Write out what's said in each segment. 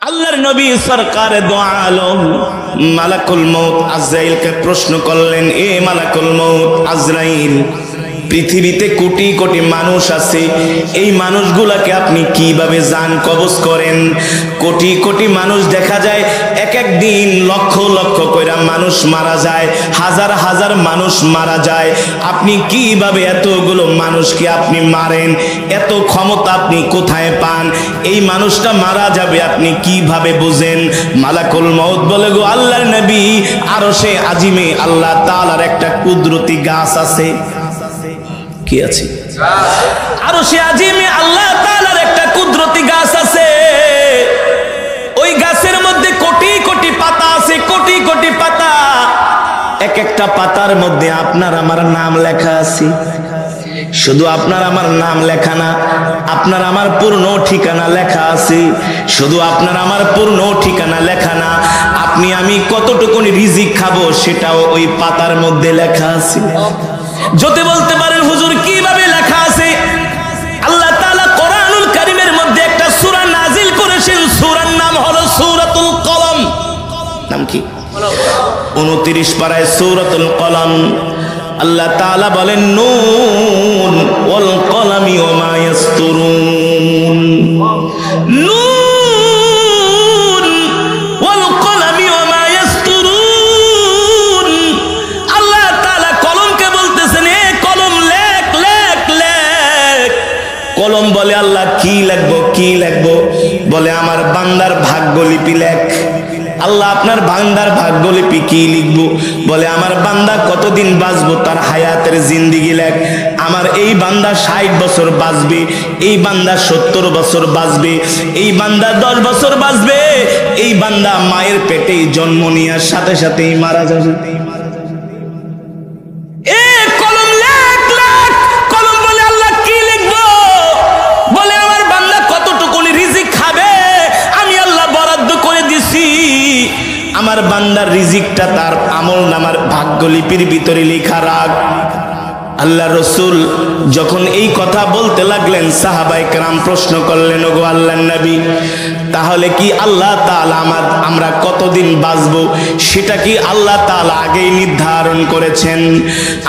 আল্লাহর নবী সরকারে দো আলম মালাকুল মউত আজরাইলকে প্রশ্ন করলেন, এ মালাকুল মউত আজরাইল, পৃথিবীতে কোটি কোটি মানুষ আছে, এই মানুষগুলাকে আপনি কিভাবে জান কবজ করেন? কোটি কোটি মানুষ দেখা যায়, এক এক দিন লক্ষ লক্ষ কইরা মানুষ মারা যায়, হাজার হাজার মানুষ মারা যায়, আপনি কিভাবে এতগুলো মানুষকে আপনি মারেন? এত ক্ষমতা আপনি কোথায় পান? এই মানুষটা মারা যাবে আপনি কিভাবে বুঝেন? মালাকুল মউত বলে, গো আল্লাহর নবী, আরশে আজিমে আল্লাহ তাআলার একটা কুদরতি গাছ আছে। কি আছে? আরশে আজিমে আল্লাহ তাআলার একটা কুদরতি গাছ আছে। ওই গাছের মধ্যে কোটি কোটি পাতা আছে, কোটি কোটি পাতা। এক একটা পাতার মধ্যে আপনার আমার নাম লেখা আছে। শুধু আপনার আমার নাম লেখা না, আপনার আমার পূর্ণ ঠিকানা লেখা আছে। শুধু আপনার আমার পূর্ণ ঠিকানা লেখা না, আপনি আমি কতটুকু রিজিক খাবো সেটাও ওই পাতার মধ্যে লেখা আছে। যদি বলতে পারেন হুজুর কিভাবে লেখা আছে? আল্লাহ তাআলা কোরআনুল কারীমের মধ্যে একটা সূরা নাজিল করেছেন, সূরার নাম হলো সূরাতুল কলম। নাম কি? 29 পারায় সূরাতুল কলম। আল্লাহ তাআলা বলেন, নুন ওয়াল কলামি ওয়া মা ইয়াসতুরুন, নুন ওয়াল কলামি ওয়া মা ইয়াসতুরুন। আল্লাহ তাআলা কলমকে বলতেছেন, এ কলম লেখ লেখ লেখ। কলম বলে, আল্লাহ কি লিখবো কি লিখবো? বলে, আমার বান্দার ভাগ্যলিপি লেখ। আল্লাহ আপনার বান্দার ভাগ্যলিপি কি লিখবো? বলে, আমার বান্দা কতদিন বাঁচবো তার হায়াতের জিন্দেগি লেখ। আমার এই বান্দা 60 বছর বাঁচবে, এই বান্দা 70 বছর বাঁচবে, এই বান্দা 10 বছর বাঁচবে, এই বান্দা মায়ের পেটেই জন্ম নেওয়ার সাথে সাথেই মারা যাবে। আমার বান্দার রিজিকটা তার আমল নামার ভাগ্যলিপির ভিতরে লেখা রাখ। আল্লাহ রসুল যখন এই কথা বলতে লাগলেন, সাহাবায়ে কেরাম প্রশ্ন করলেন, ওগো আল্লাহর নবী, তাহলে কি আল্লাহ তাআলা আমরা কতদিন বাঁচবো সেটা কি আল্লাহ তাআলা আগেই নির্ধারণ করেছেন?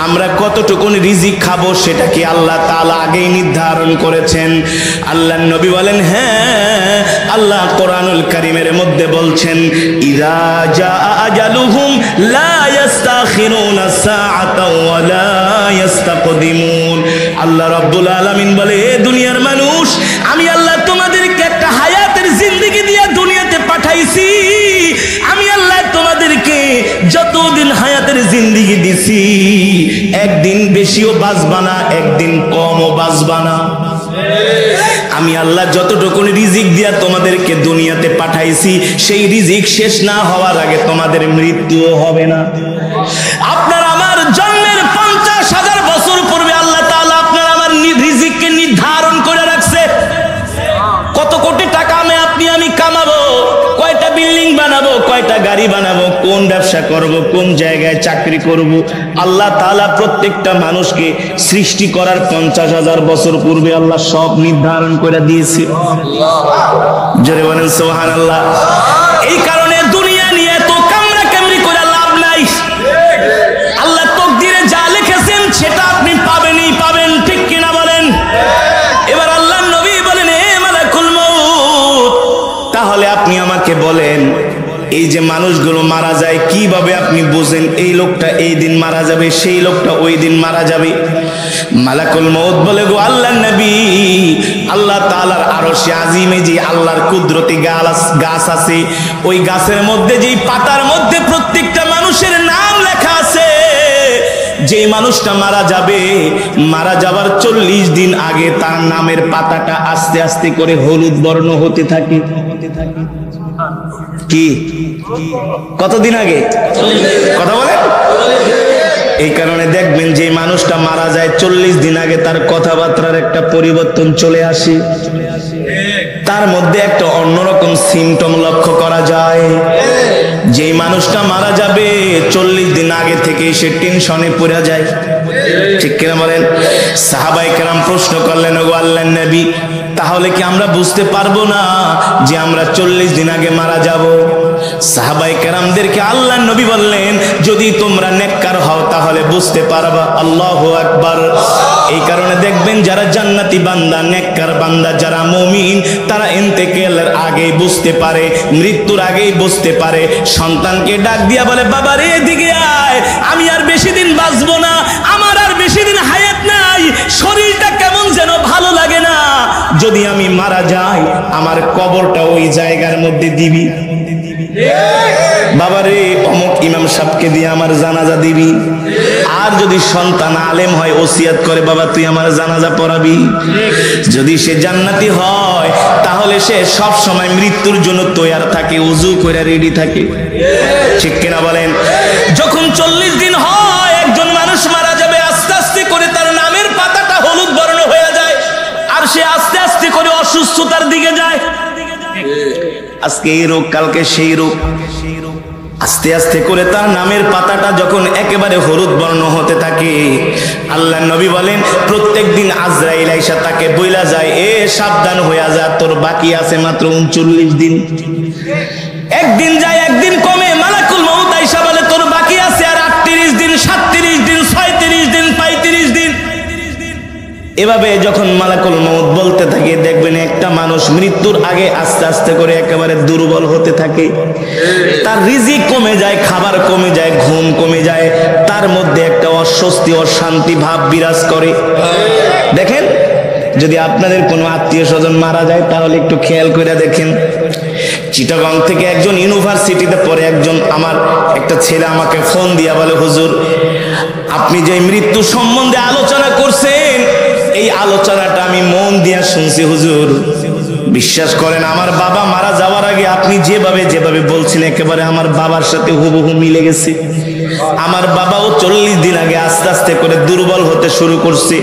আমরা কতটুকু রিজিক খাবো সেটা কি আল্লাহ তাআলা আগেই নির্ধারণ করেছেন? আল্লাহর নবী বলেন, হ্যাঁ, আল্লাহ কোরআনুল কারীমের মধ্যে বলছেন, ইযা জাআ আজালুহুম লা ইস্তাখিরুনা সাআতা ওয়া লা ইস্তাকদিমুন। আল্লাহ রাব্বুল আলামিন বলে, এ দুনিয়ার মানুষ, আমি আল্লাহ তোমাদেরকে একটা হায়াতের জিন্দেগি দিয়ে দুনিয়াতে পাঠাইছি। আমি আল্লাহ তোমাদেরকে যতদিন হায়াতের জিন্দেগি দিছি, একদিন বেশিও বাঁচবা না, একদিন কমও বাঁচবা না। আমি আল্লাহ যতটুকু রিজিক দিয়া তোমাদেরকে দুনিয়াতে পাঠাইছি, সেই রিজিক শেষ না হওয়ার আগে তোমাদের মৃত্যুও হবে না। আপনার আমার জন্মের 50,000 বছর পূর্বে আল্লাহ তাআলা আপনার আমার রিজিককে নির্ধারণ করে রাখছে। কত কোটি টাকা আমি কামাবো, কয়টা বিল্ডিং বানাবো, কয়টা গাড়ি বানাবো, কোন ব্যবসা করব, কোন জায়গায় চাকরি করব, আল্লাহ তাআলা প্রত্যেকটা মানুষকে সৃষ্টি করার 50,000 বছর পূর্বে আল্লাহ সব নির্ধারণ করে দিয়েছে। জোরে বলেন সুবহানাল্লাহ। এই কারণে দুনিয়া নিয়ে তো কামরা কামরি করে লাভ নাই। আল্লাহ তাকদীরে যা লিখেছেন সেটা আপনি পাবেনই পাবেন, ঠিক কিনা বলেন? এবার আল্লাহর নবী বলেন, এ মালাকুল মউত, তাহলে আপনি আমাকে বলেন, এই যে মানুষগুলো মারা যায় কিভাবে আপনি বুঝেন এই লোকটা এই দিন মারা যাবে, সেই লোকটা ওই দিন মারা যাবে? মালাকুল মউত বলে, গো আল্লাহর নবী, আল্লাহ তাআলার আরশে আজিমে যে আল্লাহর কুদরতি গাছ আছে, ওই গাছের মধ্যে যেই পাতার মধ্যে প্রত্যেকটা মানুষের নাম লেখা আছে, যে মানুষটা মারা যাবে, মারা যাবার 40 দিন আগে তার নামের পাতাটা আস্তে আস্তে করে হলুদ বর্ণ হতে থাকে। কি কতদিন আগে? কথা বলেন। এই কারণে দেখবেন যে মানুষটা মারা যায় 40 দিন আগে তার কথাবার্তার একটা পরিবর্তন চলে আসে, তার মধ্যে একটা অন্যরকম সিমটম লক্ষ্য করা যায়। যে মানুষটা মারা যাবে 40 দিন আগে থেকে সে টেনশনে পড়ে যায়, ঠিক কিনা বলেন? সাহাবায়ে কেরাম প্রশ্ন করলেন, ওগো আল্লাহর নবী, তাহলে কি আমরা বুঝতে পারবো না যে আমরা 40 দিন আগে মারা যাব? সাহাবায়ে কেরামদেরকে আল্লাহর নবী বললেন, যদি তোমরা নেককার হও তাহলে বুঝতে পারবা। আল্লাহু আকবার। এই কারণে দেখবেন যারা জান্নাতি বান্দা, নেককার বান্দা, যারা মুমিন, তারা ইন্তেকালের আগেই বুঝতে পারে, মৃত্যুর আগেই বুঝতে পারে। সন্তানকে ডাক দিয়া বলে, বাবা রে এদিকে আয়, আমি আর বেশি দিন বাঁচবো না, আমার আর বেশি দিন হায়াত নাই, শরীরটা কেমন যেন ভালো লাগে না, যদি আমি মারা যাই আমার কবরটা ওই জায়গার মধ্যে দিবি। বাবারে অমুক ইমাম সাহেবকে দিয়ে আমার জানাজা দিবি। আর যদি সন্তান আলেম হয় ওসিয়াত করে, বাবা তুই আমার জানাজা পড়াবি। যদি সে জান্নাতি হয় তাহলে সে সব সময় মৃত্যুর জন্য তৈয়ার থাকে, ওযু করে রেডি থাকে। ঠিক কিনা বলেন? যখন 40 দিন হয় একজন মানুষ মারা যাবে, আস্তে আস্তে করে তার নামের পাতাটা হলুদ বর্ণ হয়ে যায়, আর সে আস্তে আস্তে করে অসুস্থতার দিকে যায়। আজকে এই রোগ, কালকে সেই রোগ, আস্তে আস্তে করে তার নামের পাতাটা যখন একেবারে হলুদ বর্ণ হতে থাকে, আল্লাহর নবী বলেন প্রত্যেক দিন আজরাইল আইসা তাকে বইলা যায়, এ সাবধান হইয়া যা, তোর বাকি আছে মাত্র 39 দিন। একদিন যায়, একদিন কমে, মালাকুল মউত আইসা বলে তোর বাকি আছে আর 38 দিন, 37 দিন, 36 দিন, 35 দিন। এভাবে যখন মালাকুল মউত বলতে থাকে, দেখবেন একটা মানুষ মৃত্যুর আগে আস্তে আস্তে করে একেবারে দুর্বল হতে থাকে, তার রিজিক কমে যায়, খাবার কমে যায়, ঘুম কমে যায়, তার মধ্যে একটা অস্বস্তি, অশান্তি ভাব বিরাজ করে। দেখেন, যদি আপনাদের কোনো আত্মীয় স্বজন মারা যায় তাহলে একটু খেয়াল করে দেখেন। চিটাগং থেকে একজন ইউনিভার্সিটিতে পড়ে একজন আমার একটা ছেলে আমাকে ফোন দিয়া বলে, হুজুর আপনি যে মৃত্যু সম্বন্ধে আলোচনা করছেন, এই আলোচনাটা আমি মন দিয়া শুনছি হুজুর। বিশ্বাস করেন আমার বাবা মারা যাওয়ার আগে আপনি যেভাবে যেভাবে বলছেন একেবারে আমার বাবার সাথে হুবহু মিলে গেছে। আমার বাবাও 40 দিন আগে আস্তে আস্তে করে দুর্বল হতে শুরু করছে,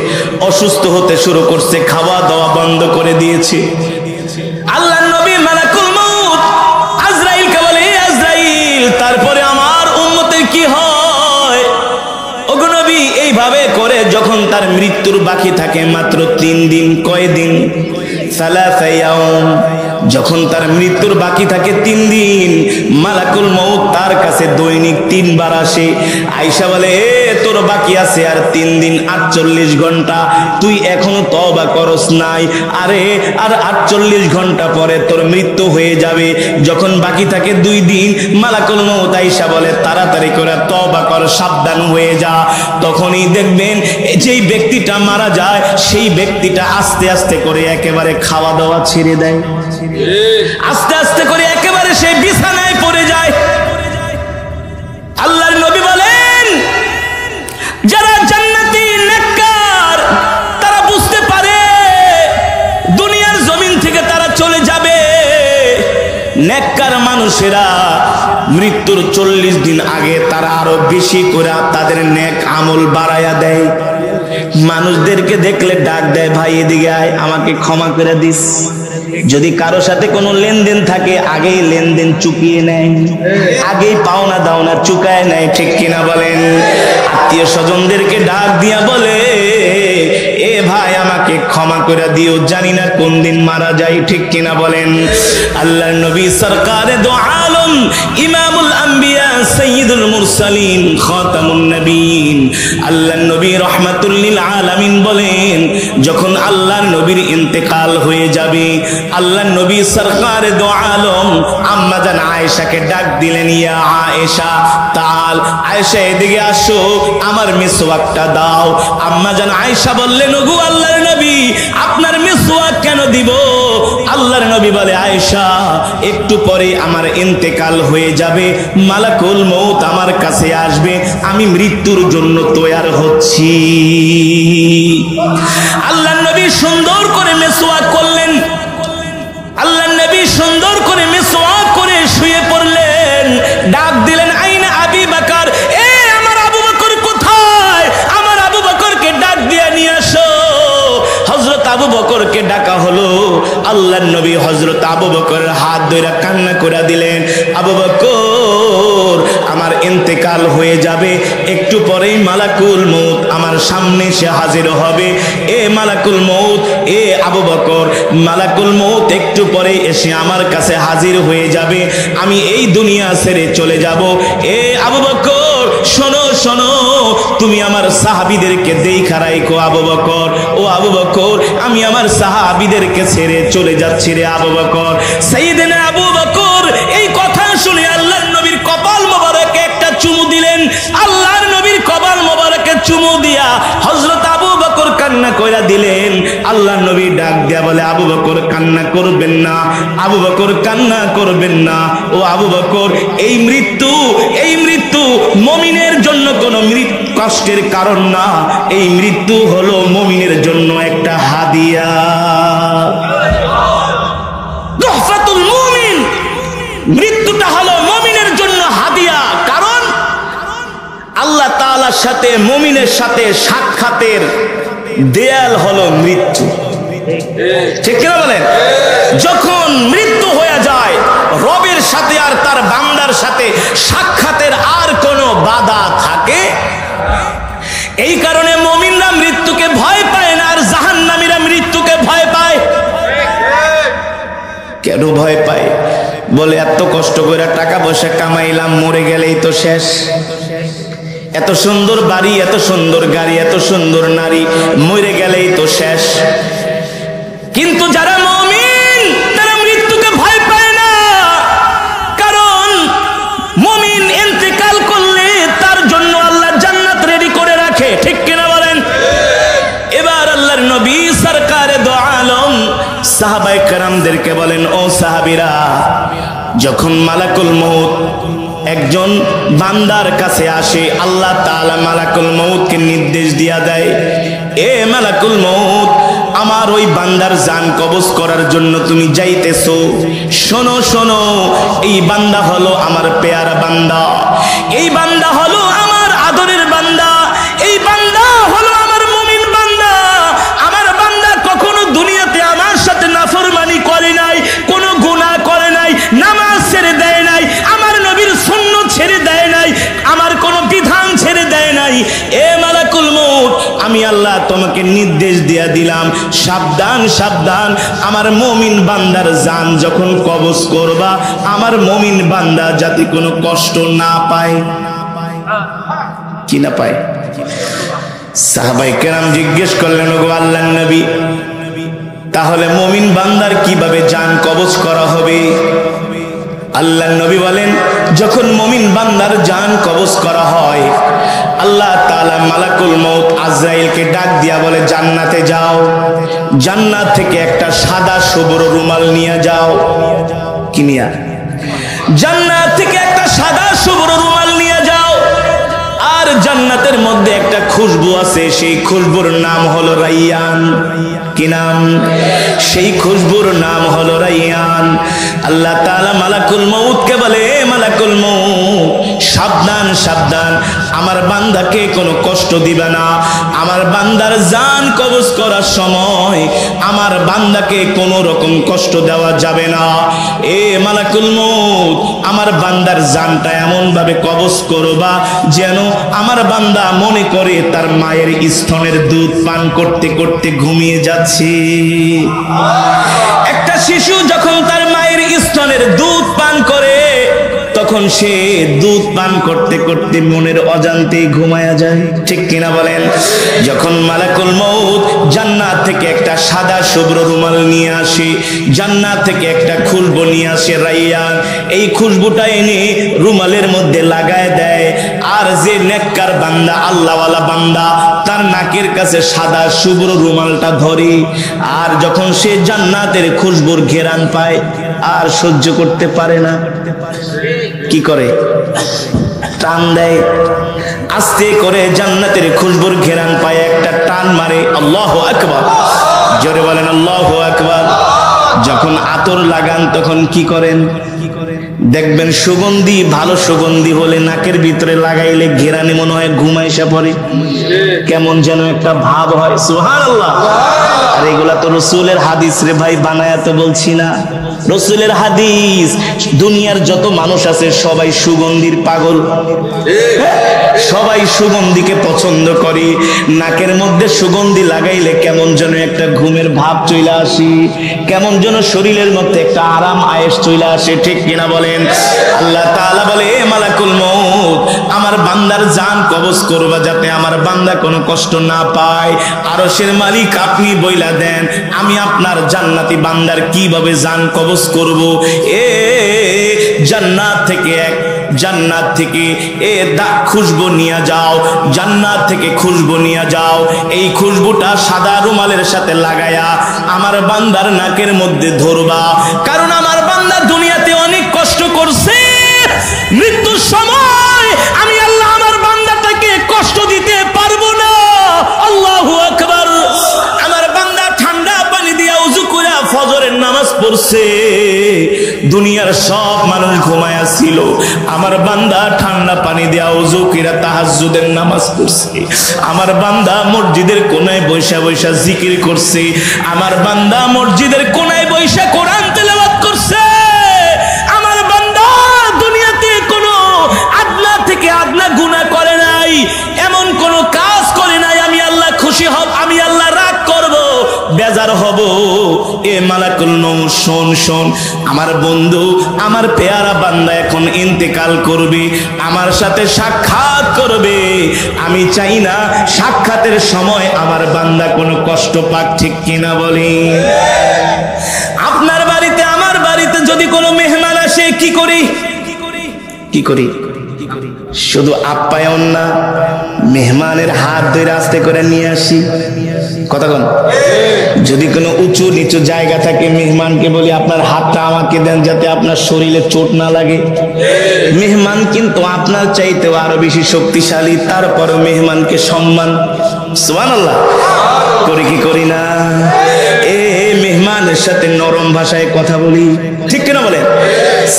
অসুস্থ হতে শুরু করছে, খাওয়া দাওয়া বন্ধ করে দিয়েছে। আল্লাহর নবী মালাকুল মউত আজরাইলকে বলে, হে আজরাইল তারপরে আমার উম্মতের কি হয়? ওগো নবী, এইভাবে করে যখন তার মৃত্যুর বাকি থাকে মাত্র 3 দিন, কয়দিন? সালাসা ইয়াউম। যখন তার মৃত্যুর বাকি থাকে 3 দিন, মালাকুল মউত তার কাছে দৈনিক 3 বার আসে। আয়েশা বলে, এ তোর বাকি আছে আর 3 দিন, 48 ঘন্টা, তুই এখনো তওবা করস নাই, আরে আর 48 ঘন্টা পরে তোর মৃত্যু হয়ে যাবে। যখন বাকি থাকে 2 দিন, মালাকুল মউত আয়েশা বলে, তাড়াতাড়ি করে তওবা কর, সাবধান হয়ে যা। তখনই দেখবেন যেই ব্যক্তিটা মারা যায় সেই ব্যক্তিটা আস্তে আস্তে করে একেবারে খাওয়া দাওয়া ছেড়ে দেয়, আস্তে আস্তে করে একেবারে সেই বিছানায় পড়ে যায়। আল্লাহর নবী বলেন, যারা জান্নাতি নেককার তারা বুঝতে পারে দুনিয়ার জমিন থেকে তারা চলে যাবে। নেককার মানুষেরা মৃত্যুর 40 দিন আগে তারা আরো বেশি করে তাদের নেক আমল বাড়ায়া দেয়। মানুষদেরকে দেখলে ডাক দেয়, ভাই এদিকে আয়, আমাকে ক্ষমা করে দিস। যদি কারো সাথে কোনো লেনদেন থাকে আগেই লেনদেন চুকিয়ে নেয়, আগেই পাওনা দাওনা চুকায় নেয়। ঠিক কিনা বলেন? আত্মীয় স্বজনদেরকে ডাক দিয়া বলে, এ ভাই আমাকে ক্ষমা করে দিও, জানি না কোন দিন মারা যাই। ঠিক কিনা বলেন? আল্লাহর নবী সরকারে দো আলম, ইমামুল আম্বিয়া, সাইয়্যিদুল মুরসালিন, খাতামুন নবীন, আল্লাহর নবী রাহমাতুল লিল আলামিন বলেন, যখন আল্লাহর নবীর ইন্তেকাল হয়ে যাবে, আল্লাহর নবী সরকারে দো আলম আম্মা জান আয়েশাকে ডাক দিলেন, ইয়া আয়েশা তাল, আয়েশা এদিকে আসো, আমার মিসওয়াকটা দাও। আম্মা জান আয়েশা বললেন, ওগো আল্লাহর নবী, আপনার মিসওয়াক কেন দিব? আল্লাহর নবী বলে, আয়েশা একটু পরে আমার ইন্তেকাল হয়ে যাবে, মালাকুল মউত আমার কাছে আসবে, আমি মৃত্যুর জন্য তৈয়ার হচ্ছি। আল্লাহর নবী সুন্দর করে মিসওয়াক করলেন, আল্লাহর নবী সুন্দর করে মিসওয়াক করে শুয়ে পড়লেন। ডাক দিলেন, আইনা আবি বকর, এ আমার আবু বকর কোথায়? আমার আবু বকরকে ডাক দিয়ে নিয়ে আসো। হযরত আবু বকরকে ডাকা হলো। আল্লাহর নবী হযরত আবু বকরের হাত ধরে কান্না করে দিলেন, আবু বকর আমার ইন্তেকাল হয়ে যাবে, একটু পরেই মালাকুল মউত আমার সামনে এসে হাজির হবে। এ মালাকুল মউত, এ আবু বকর, মালাকুল মউত একটু পরে এসে আমার কাছে হাজির হয়ে যাবে, আমি এই দুনিয়া ছেড়ে চলে যাব। এ আবু বকর শোনো শোনো, তুমি আমার সাহাবীদেরকে দেখা রাখো আবু বকর। ও আবু বকর, আমি আমার সাহাবীদেরকে ছেড়ে চলে যাচ্ছি রে আবু বকর। সাইয়েদনা আবু বকর এই কথা শুনে আল্লাহর নবীর কপাল মোবারকে একটা চুমু দিলেন। আল্লাহর নবীর কপাল মোবারকে চুমু দিয়া হযরত আবু বকর কান্না কইরা দিলেন। আল্লাহর নবী ডাক দিয়া বলে, আবু বকর কান্না করবেন না, আবু বকর কান্না করবেন না। ও আবু বকর, এই মৃত্যু মুমিনের জন্য কোনো কষ্টের কারণ না, এই মৃত্যু হলো মুমিনের জন্য একটা হাদিয়া। তুহফাতুল মুমিন, মৃত্যুটা হলো মুমিনের জন্য হাদিয়া। কারণ আল্লাহ তাআলার সাথে মুমিনের সাথে সাক্ষাতের দেয়াল হলো মৃত্যু। ঠিক কিনা বলেন? যখন মৃত্যু হয়ে যায়, রবের সাথে আর তার বান্দার সাথে সাক্ষাতের আর কোনো বাধা থাকে। এই কারণে মুমিনরা মৃত্যুকে ভয় পায় না, আর জাহান্নামীরা মৃত্যুকে ভয় পায়। কেন ভয় পায়? বলে এত কষ্ট করে টাকা পয়সা কামাইলাম, মরে গেলেই তো শেষ। এত সুন্দর বাড়ি, এত সুন্দর গাড়ি, এত সুন্দর নারী, মরে গেলেই তো শেষ। কিন্তু যারা মুমিন তারা মৃত্যুকে ভয় পায় না, কারণ মুমিন ইন্তেকাল করলে তার জন্য আল্লাহ জান্নাত রেডি করে রাখে। ঠিক কিনা বলেন? এবার আল্লাহর নবী সরকারে দো আলম সাহাবায়ে কেরামদেরকে বলেন, ও সাহাবীরা, যখন মালাকুল মউত একজন বান্দার কাছে আসে, আল্লাহ তাআলা মালাকুল মউতকে নির্দেশ দিয়া দেয়, এ মালাকুল মউত, আমার ওই বান্দার জান কবজ করার জন্য তুমি যাইতেছো। শোনো শোনো, এই বান্দা হলো আমার পেয়ারা বান্দা, এই বান্দা হলো আমার আদরের বান্দা, এই বান্দা হলো আমার মুমিন বান্দা। আমার বান্দা কখনো দুনিয়াতে আমার সাথে নাফরমানি করে নাই, কোনো গুনাহ করে নাই, নামাজ ছেড়ে দেয় নাই, আমার নবীর সুন্নাত ছেড়ে দেয় নাই, আমার কোনো বিধান ছেড়ে দেয় নাই। এ মালাকুল মউত, আমি আল্লাহ তোমাকে নির্দেশ দিয়া দিলাম, সাবধান সাবধান, আমার মুমিন বান্দার জান যখন কবজ করবা, আমার মুমিন বান্দা যাতে কোনো কষ্ট না পায়। কি না পায়? সাহাবায়ে কেরাম জিজ্ঞেস করলেন, ওগো আল্লাহর নবী, তাহলে মুমিন বান্দার কিভাবে জান কবজ করা হবে? আল্লাহর নবী বলেন, যখন মুমিন বান্দার জান কবজ করা হয়, আল্লাহ তাআলা মালাকুল মউত আজরাইলকে ডাক দিয়া বলে, জান্নাতে যাও, জান্নাত থেকে একটা সাদা শুভ্র রুমাল নিয়ে যাও। কি নিয়া? জান্নাত থেকে একটা সাদা শুভ্র রুমাল নিয়ে যাও। আর জান্নাতের মধ্যে একটা খুশবু আছে, সেই খুশবুর নাম হলো রাইয়ান। কি নাম? সেই খুশবুর নাম হলো রাইয়ান। আল্লাহ তাআলা মালাকুল মউতকে বলে, মালাকুল মউত, সাবধান সাবধান, আমার বান্দাকে কোনো কষ্ট দিবে না, আমার বান্দার জান কবজ করার সময় আমার বান্দাকে কোনো রকম কষ্ট দেওয়া যাবে না। এ মালাকুল মউত, আমার বান্দার জানটা এমন ভাবে কবজ করবা যেন আমার বান্দা মনে করে তার মায়ের স্তনের দুধ পান করতে করতে ঘুমিয়ে যাচ্ছে। একটা শিশু যখন তার মায়ের স্তনের দুধ পান করে, তখন সে দুধ পান করতে করতে মনের অজান্তেই ঘুমায়া যায়। ঠিক কিনা বলেন? যখন মালাকুল মউত জান্নাত থেকে একটা সাদা শুভ্র রুমাল নিয়ে আসে, জান্নাত থেকে একটা খুশবু নিয়ে আসে রাইয়ান, এই খুশবুটা এনে রুমালের মধ্যে লাগায় দেয়। আর যে নেককার বান্দা, আল্লাহওয়ালা বান্দা, তার নাকের কাছে সাদা শুভ্র রুমালটা ধরে, আর যখন সে জান্নাতের খুশবুর ঘেরান পায় আর সহ্য করতে পারে না, কি করে? টান দেয়, আস্তে করে জান্নাতের খুশবুর ঘেরান পায়, একটা টান মারে। আল্লাহু আকবার, জোরে বলেন আল্লাহু আকবার। যখন আতর লাগান তখন কি করেন? দেখবেন সুগন্ধি, ভালো সুগন্ধি হলে নাকের ভিতরে লাগাইলে ঘেরানি মনে হয় ঘুমাইসা পড়ে, কেমন যেন একটা ভাব হয়। সুবহানাল্লাহ। আর এগুলা তো রসুলের হাদিস রে ভাই, বানায়া তো বলছি না, রসুলের হাদিস। দুনিয়ার যত মানুষ আছে সবাই সুগন্ধির পাগল, সবাই সুগন্ধিকে পছন্দ করে। নাকের মধ্যে সুগন্ধি লাগাইলে কেমন যেন একটা ঘুমের ভাব চলে আসে, কেমন যেন শরীরের মধ্যে একটা আরাম আয়েশ চলে আসে, ঠিক কিনা বলেন? আল্লাহ তাআলা বলে, এ মালাকুল মউত, আমার বান্দার জান কবজ করবা যাতে আমার বান্দা কোনো কষ্ট না পায়। আরশের মালিক আপনি বইলা দেন, আমি আপনার জান্নাতি বান্দার কিভাবে জান কবজ করব? জান্নাত থেকে খুশবু নিয়ে যাও, জান্নাত থেকে খুশবু নিয়ে যাও। এই খুশবুটা সাদা রুমালের সাথে লাগায়া আমার বান্দার নাকের মধ্যে ধরবা, কারণ আমার বান্দা দুনিয়াতে অনেক কষ্ট করছে। মৃত্যুর সময় আমি আল্লাহ আমার বান্দাটাকে কষ্ট দিতে পারবো না। আল্লাহু আকবার। আমার বান্দা ঠান্ডা পানি দিয়া ওযু করে ফজরের নামাজ পড়ছে, দুনিয়ার সব মানুষ ঘুমায়া ছিল, আমার বান্দা ঠান্ডা পানি দিয়া ওযু করে তাহাজ্জুদের নামাজ পড়ছে। আমার বান্দা মসজিদের কোনায় বৈশা বৈশা জিকির করছে, আমার বান্দা মসজিদের কোনায় বৈশা কোরআন তেলাওয়াত করছে। আমার বান্দা দুনিয়াতে কোনো আদনা থেকে আদনা গুনাহ করে নাই, এমন কোন কাজ করে নাই আমি আল্লাহ খুশি হব, আমি আল্লাহ রাগ করব, বেজার হব। এ মালাকুল মউত শোন শোন, আমার বন্ধু, আমার পেয়ারা বান্দা এখন ইন্তেকাল করবে, আমার সাথে সাক্ষাৎ করবে। আমি চাই না সাক্ষাতের সময় আমার বান্দা কোনো কষ্ট পাক, ঠিক কিনা বলি? আপনার বাড়িতে আমার বাড়িতে যদি কোনো মেহমান আসে কি করি? শুধু আপ্যায়ন না, মেহমানের হাত ধরে আস্তে করে নিয়ে আসি। কথা বল। যদি কোনো উঁচু নিচু জায়গা থাকে, মেহমানকে বলি আপনার হাতটা আমাকে দেন যাতে আপনার শরীরে চোট না লাগে। মেহমান কিন্তু আপনার চাইতেও আরো বেশি শক্তিশালী, তারপরও মেহমানকে সম্মান। সুবহানাল্লাহ। করি কি করি না? মেহমানের সাথে নরম ভাষায় কথা বলি, ঠিক কিনা বলেন?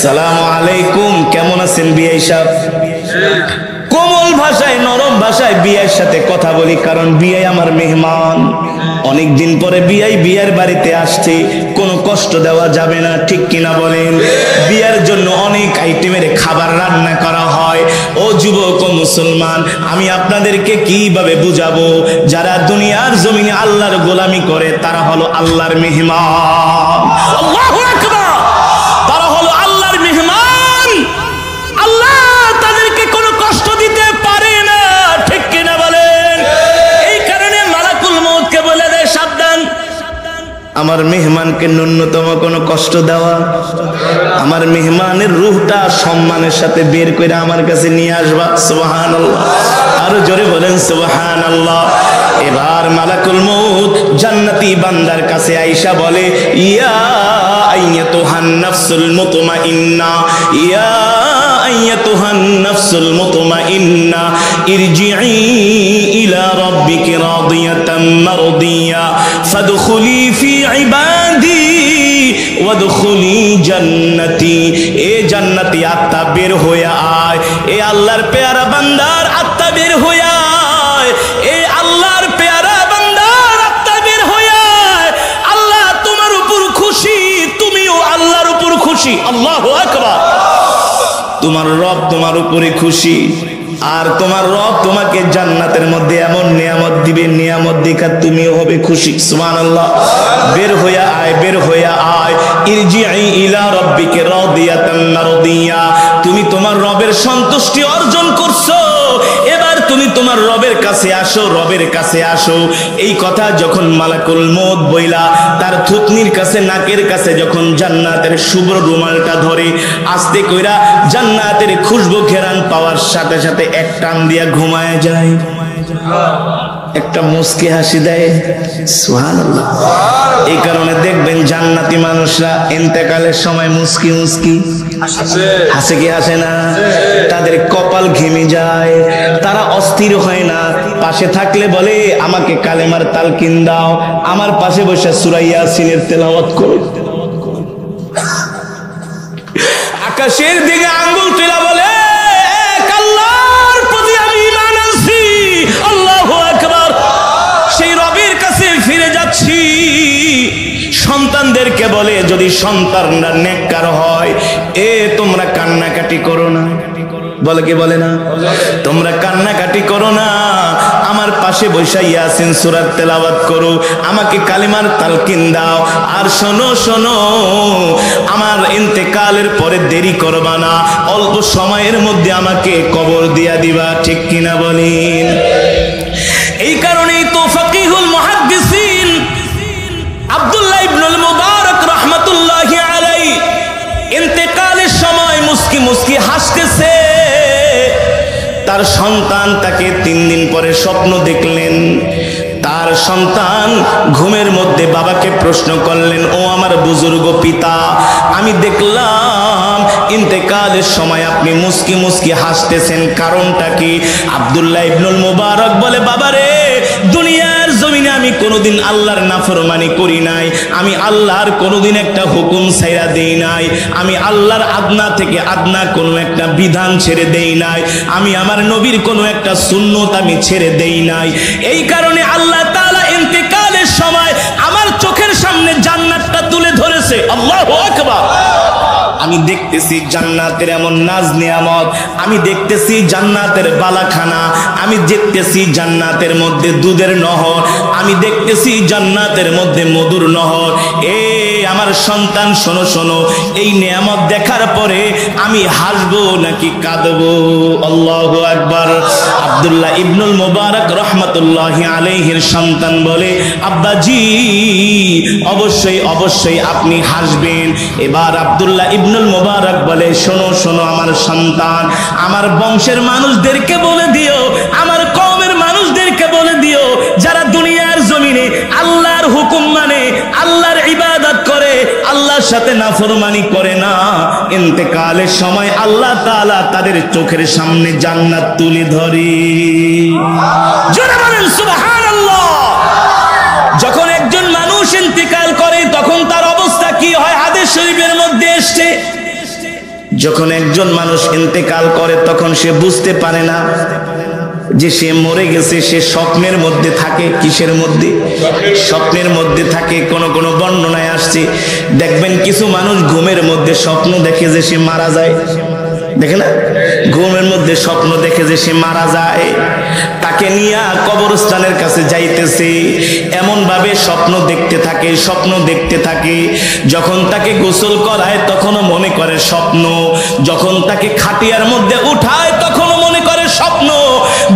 সালামু আলাইকুম, কেমন আছেন বিআই সাহেব? কোমল ভাষায়, নরম ভাষায় বিআইয়ের সাথে কথা বলি, কারণ বিআই আমার মেহমান। অনেকদিন পরে বিআইয়ের বাড়িতে আসছে, কোনো কষ্ট দেওয়া যাবে না, ঠিক কিনা বলেন? বিয়ের জন্য অনেক আইটেমের খাবার রান্না করা হয়। ও যুবক ও মুসলমান, আমি আপনাদেরকে কিভাবে বুঝাবো? যারা দুনিয়ার জমিনে আল্লাহর গোলামি করে তারা হলো আল্লাহর মেহমান। আল্লাহু আকবার। তারা হলো আল্লাহর মেহমান। আল্লাহ তাদেরকে কোনো কষ্ট দিতে পারে না, ঠিক কিনা বলেন? এই কারণে মালাকুল মউতকে বলে দেয়, সাবধান, আমার মেহমানকে ন্যূনতম কোনো কষ্ট দেওয়া, আমার মেহমানের রূহটা সম্মানের সাথে বের করে আমার কাছে নিয়ে আসবা। সুবহানাল্লাহ। আরো জোরে বলেন সুবহানাল্লাহ। এবার মালাকুল মউত জান্নাতি বান্দার কাছে আয়েশা বলে, ইয়া আইয়াতুহান নাফসুল মুতমাইন্না, ইয়া আইয়াতুহান নাফসুল মুতমাইন্না, ইরজিই ইলা রাব্বিকি রাদিয়াতাম মারদিয়া, ফাদখুলি ফি ইবাদি ওয়াদখুলি জান্নাতি। এ জান্নাতি আত্মা বের হয়ে আয়, এ আল্লাহর পেয়ারা বান্দার আত্মা বের হয়ে আয়, এ আল্লাহর পেয়ারা বান্দার আত্মা বের হয়ে আয়। আল্লাহ তোমার উপর খুশি, তুমিও আল্লাহর উপর খুশি। আল্লাহু আকবার। তোমার রব তোমার উপরে খুশি, আর তোমার রব তোমাকে জান্নাতের মধ্যে এমন নিয়ামত দিবে, নিয়ামত দেখা তুমিও হবে খুশি। সুবহানাল্লাহ। বের হইয়া আয়, বের হইয়া আয়। ইরজিই ইলা রাব্বিকা রাদিয়াতাম মারদিয়া, তুমি তোমার রবের সন্তুষ্টি অর্জন করছো, এবার তুমি তোমার রবের কাছে আসো, রবের কাছে আসো। এই কথা যখন মালাকুল মউত বইলা তার থুতনির কাছে, নাকের কাছে যখন জান্নাতের শুভ্র রুমালটা ধরে, আস্তে কইরা জান্নাতের খুশবু ঘেরান পাওয়ার সাথে সাথে এক টান দিয়া ঘুমায় যায়, একটা মুস্কি হাসি দেয়। সুবহানাল্লাহ। এই কারণে দেখবেন জান্নাতি মানুষরা ইন্তেকালের সময় মুস্কি মুস্কি হাসে, কি হাসে না? তাদের কপাল ঘেমে যায়, তারা অস্থির হয় না। পাশে থাকলে বলে আমাকে কালেমার তালকিন দাও, আমার পাশে বসে সূরা ইয়াসিনের তেলাওয়াত করো। আকাশের দিকে আঙ্গুল তুলে বলে, আল্লাহর প্রতি আমি ঈমান আনছি, আল্লাহু আকবার। সেই রবের কাছে ফিরে যাচ্ছি। সন্তানদেরকে বলে, যদি সন্তানরা নেককার হয়, তোমরা কান্নাকাটি করো না। বলে কি বলে না? তোমরা কান্নাকাটি করো না, আমার পাশে বসে ইয়াসিন সূরা তেলাওয়াত করো, আমাকে কালিমার তালকিন দাও। আর শোনো শোনো, আমার ইন্তেকালের পরে দেরি করবা না, অল্প সময়ের মধ্যে আমাকে কবর দিয়া দিবা। ঠিক কিনা বলেন? এই কারণেই তো ফাকিহুল মুহাদ্দিসিন আব্দুল্লাহ ইবনুল মুবারক রাহমাতুল্লাহি আলাইহি ইন্তেকালের সময় মুস্কি মুস্কি হাসতেছে। তার সন্তান তাকে 3 দিন পরে স্বপ্ন দেখলেন। তার সন্তান ঘুমের মধ্যে বাবাকে প্রশ্ন করলেন, ও আমার বুজুর্গ পিতা, আমি দেখলাম ইন্তেকালের সময় আপনি মুস্কি মুস্কি হাসতেছেন, কারণটা কি? আব্দুল্লাহ ইবনুল মুবারক বলে, বাবারে, দুনিয়ার জমিনে আমি কোনোদিন আল্লাহর নাফরমানি করি নাই, আমি আল্লাহর কোনোদিন একটা হুকুম ছাইরা দেই নাই, আমি আল্লাহর আদনা থেকে আদনা কোনো একটা বিধান ছেড়ে দেই নাই, আমি আমার নবীর কোনো একটা সুন্নত আমি ছেড়ে দেই নাই। এই কারণে আল্লাহ তাআলা ইন্তেকালের সময় আমার চোখের সামনে জান্নাতটা তুলে ধরেছে। আল্লাহু আকবার। আমি দেখতেছি জান্নাতের এমন নাজ নিয়ামত, আমি দেখতেছি জান্নাতের বালাখানা, আমি দেখতেছি জান্নাতের মধ্যে দুধের নহর, আমি দেখতেছি জান্নাতের মধ্যে মধুর নহর। আমার সন্তান, শোনো শোনো, এই নিয়ামত দেখার পরে আমি হাসবো নাকি কাঁদবো? আল্লাহু আকবার। আব্দুল্লাহ ইবনুল মুবারক রাহমাতুল্লাহি আলাইহির সন্তান বলে, আব্বাজি, অবশ্যই অবশ্যই আপনি হাসবেন। এবার আব্দুল্লাহ ইবনুল মুবারক বলে, শোনো শোনো আমার সন্তান, আমার বংশের মানুষদেরকে বলে দিও, আমার কওমের মানুষদেরকে বলে দিও, যারা দুনিয়ার জমিনে আল্লাহর হুকুম মানে, আল্লাহর ইবাদত করে, আল্লাহর সাথে নাফরমানি করে না, ইন্তেকালের সময় আল্লাহ তাআলা তাদের চোখের সামনে জান্নাত তুলে ধরে। জোরে বলেন সুবহানাল্লাহ। যখন একজন মানুষ ইন্তেকাল করে তখন তার অবস্থা কি হয়? হাদিস শরীফের মধ্যে এসেছে, যখন একজন মানুষ ইন্তেকাল করে তখন সে বুঝতে পারে না যে সে মরে গেছে। সে স্বপ্নের মধ্যে থাকে। কিসের মধ্যে? স্বপ্নের মধ্যে থাকে। কোন কোন বর্ণনায় আসছে, দেখবেন কিছু মানুষ ঘুমের মধ্যে স্বপ্ন দেখে যে সে মারা যায়। দেখে না? ঘুমের মধ্যে স্বপ্ন দেখে যে সে মারা যায়, তাকে নিয়ে কবরস্থানের কাছে যাইতেছে, এমন ভাবে স্বপ্ন দেখতে থাকে, স্বপ্ন দেখতে থাকে। যখন তাকে গোসল করায় তখনও মনে করে স্বপ্ন, যখন তাকে খাটিয়ার মধ্যে উঠায় তখনও মনে করে স্বপ্ন,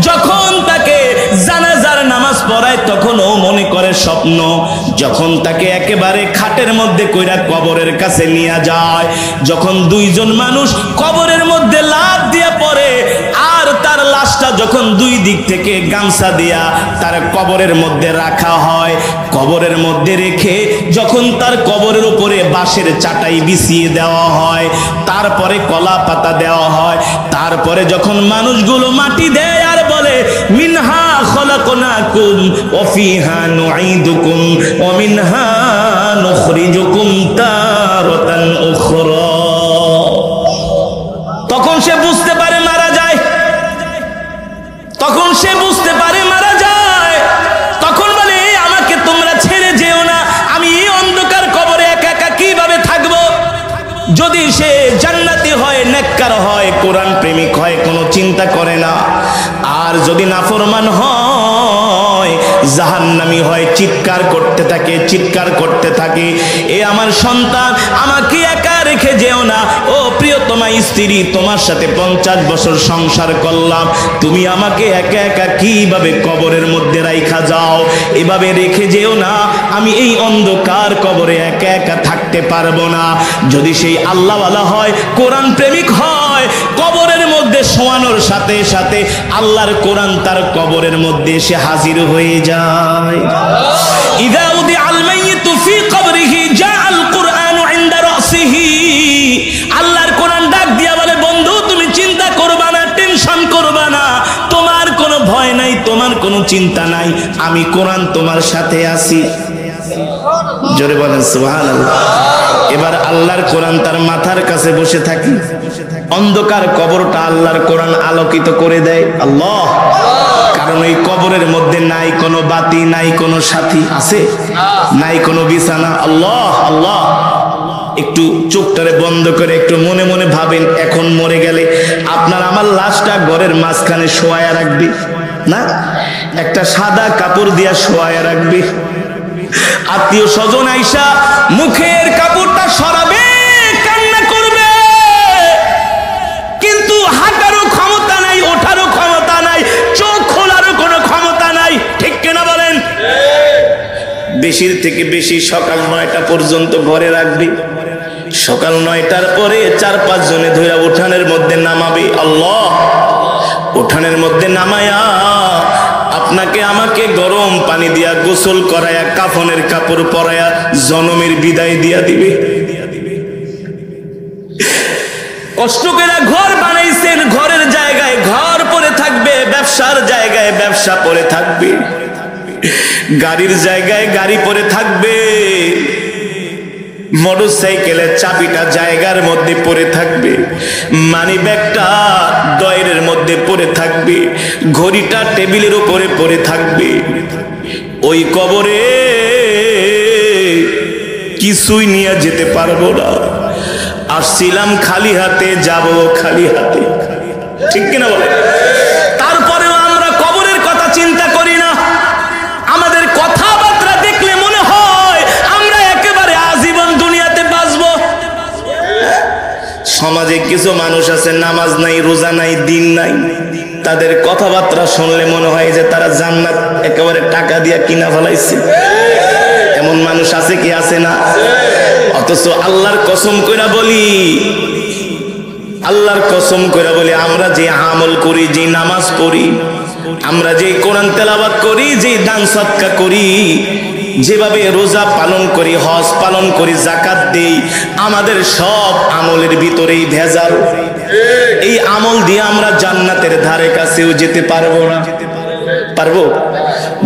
যখন তাকে জানাজার নামাজ পড়ায় তখনও মনে করে স্বপ্ন, যখন তাকে একেবারে খাটের মধ্যে কইরা কবরের কাছে নিয়ে যায়, যখন দুইজন মানুষ কবরের মধ্যে লাফ দিয়ে পড়ে, আর তার লাশটা যখন দুই দিক থেকে গামছা দিয়া তার কবরের মধ্যে রাখা হয়, কবরের মধ্যে রেখে যখন তার কবরের উপরে বাঁশের চাটাই বিছিয়ে দেওয়া হয়, তারপরে কলা পাতা দেওয়া হয়, তারপরে যখন মানুষগুলো মাটি দেয় আর বলে, মিনহা খলাকনাকুম ওয়া ফিহা নুঈদুকুম ওয়া মিনহা নুখরিজুকুম তারাতান উখরা, তখন সে বুঝতে পারে মারা যায়। তখন সে বুঝতে পারে মারা যায়। তখন বলে, আমাকে তোমরা ছেড়ে যেও না, আমি এই অন্ধকার কবরে একা একা কিভাবে থাকবো? যদি সে জান্নাতি হয়, নেককার হয়, কোরআন প্রেমিক হয়, কোনো চিন্তা করে না। আর যদি নাফরমান হয়, জাহান্নামী হয়, চিৎকার করতে থাকে, চিৎকার করতে থাকে, এ আমার সন্তান, আমাকে একা রেখে যেও না। ও প্রিয়তমা স্ত্রী, তোমার সাথে 50 বছর সংসার করলাম, তুমি আমাকে একা একা কিভাবে কবরের মধ্যে রাইখা যাও? এভাবে রেখে যেও না, আমি এই অন্ধকার কবরে একা একা থাকতে পারবো না। যদি সেই আল্লাহওয়ালা হয়, কোরআন প্রেমিক হয়, কবরের মধ্যে শোয়ানোর সাথে সাথে আল্লাহর কোরআন তার কবরের মধ্যে এসে হাজির হয়ে যায়। ইযা উদিআল মাইয়িতু ফি কবরিহি জাআল কুরআনু ইনদা রাসিহি, আল্লাহর কোরআন ডাক দিয়া বলে, বন্ধু তুমি চিন্তা করবা না, টেনশন করবা না, তোমার কোনো ভয় নাই, তোমার কোনো চিন্তা নাই, আমি কোরআন তোমার সাথে আছি। জোরে বলেন সুবহানাল্লাহ। এবার আল্লাহর কোরআন তার মাথার কাছে বসে থাকি, অন্ধকার কবরটা আল্লাহর কোরআন আলোকিত করে দেয়। আল্লাহ, কারণ এই কবরের মধ্যে নাই কোনো বাতি, নাই কোনো সাথী, আছে নাই কোনো বিছানা। আল্লাহ আল্লাহ, একটু চোখটারে বন্ধ করে একটু মনে মনে ভাবেন, এখন মরে গেলে আপনার আমার লাশটা ঘরের মাঝখানে শোয়ায়া রাখবে না, একটা সাদা কাপড় দিয়া শোয়ায়া রাখবে। আত্মীয় স্বজন আইসা মুখের কাপড়টা সরাবে, কান্না করবে, কিন্তু হাঁটারও ক্ষমতা নাই, ওঠারও ক্ষমতা নাই, চোখ খোলারও কোনো ক্ষমতা নাই। ঠিক কিনা বলেন? বেশির থেকে বেশি সকাল 9টা পর্যন্ত ঘরে রাখবে। সকাল 9টার পরে 4-5 জনে ধরে উঠানের মধ্যে নামাবে। আল্লাহ, উঠানের মধ্যে নামায়া আপনাকে আমাকে গরম পানি দিয়া গোসল করায়া কাফনের কাপড় পরায়া জনমের বিদায় দিয়া দিবে। কষ্ট করে ঘর বানাইছেন, ঘরের জায়গায় ঘর পড়ে থাকবে, ব্যবসার জায়গায় ব্যবসা পড়ে থাকবে, গাড়ির জায়গায় গাড়ি পড়ে থাকবে, মোটরসাইকেলের চাবিটা জায়গার মধ্যে পড়ে থাকবে, মানি ব্যাগটা ডয়ের মধ্যে পড়ে থাকবে, ঘড়িটা টেবিলের উপরে পড়ে থাকবে। ওই কবরে কিছুই নিয়ে যেতে পারবো না। আসছিলাম খালি হাতে, যাব খালি হাতে। ঠিক কিনা বলে? তারপরেও আমরা কবরের কথা চিন্তা করি না। আমাদের কথাবার্তা দেখলে মনে হয় আমরা একেবারে আজীবন দুনিয়াতে বাঁচবো। সমাজে কিছু মানুষ আছে, নামাজ নাই, রোজা নাই, দিন নাই, তাদের কথাবার্তা শুনলে মনে হয় যে তারা জান্নাত একেবারে টাকা দিয়া কিনা ফেলাইছে। এমন মানুষ আছে কি আছে না? অথচ আল্লাহর কসম কইরা বলি, আল্লাহর কসম কইরা বলি, আমরা যে আমল করি, যে নামাজ পড়ি, আমরা যে কোরআন তেলাওয়াত করি, যে দান সদকা করি, যেভাবে রোজা পালন করি, হজ পালন করি, যাকাত দেই, আমাদের সব আমলের ভিতরেই ভেজাল। এই আমল দিয়ে আমরা জান্নাতের ধারে কাছেও যেতে পারবো না। পারবো?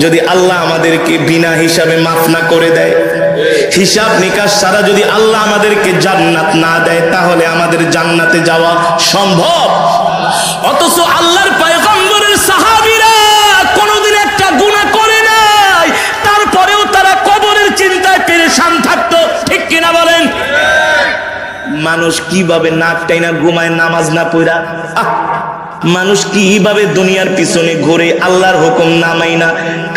যদি আল্লাহ আমাদেরকে বিনা হিসাবে মাফ না করে দেয়, হিসাব নিকাশ ছাড়া যদি আল্লাহ আমাদেরকে জান্নাত না দেয়, তাহলে আমাদের জান্নাতে যাওয়া সম্ভব? অথচ আল্লাহর পয়গম্বরের সাহাবীরা কোনোদিন একটা গুনাহ করে নাই, তারপরেও তারা কবরের চিন্তায় পেরেশান থাকতো। ঠিক কিনা বলেন? মানুষ কিভাবে নাক টাইনা ঘুমায় নামাজ না পড়া? মানুষ কিভাবে দুনিয়ার পিছনে ঘুরে আল্লাহর হুকুম না মাইনা?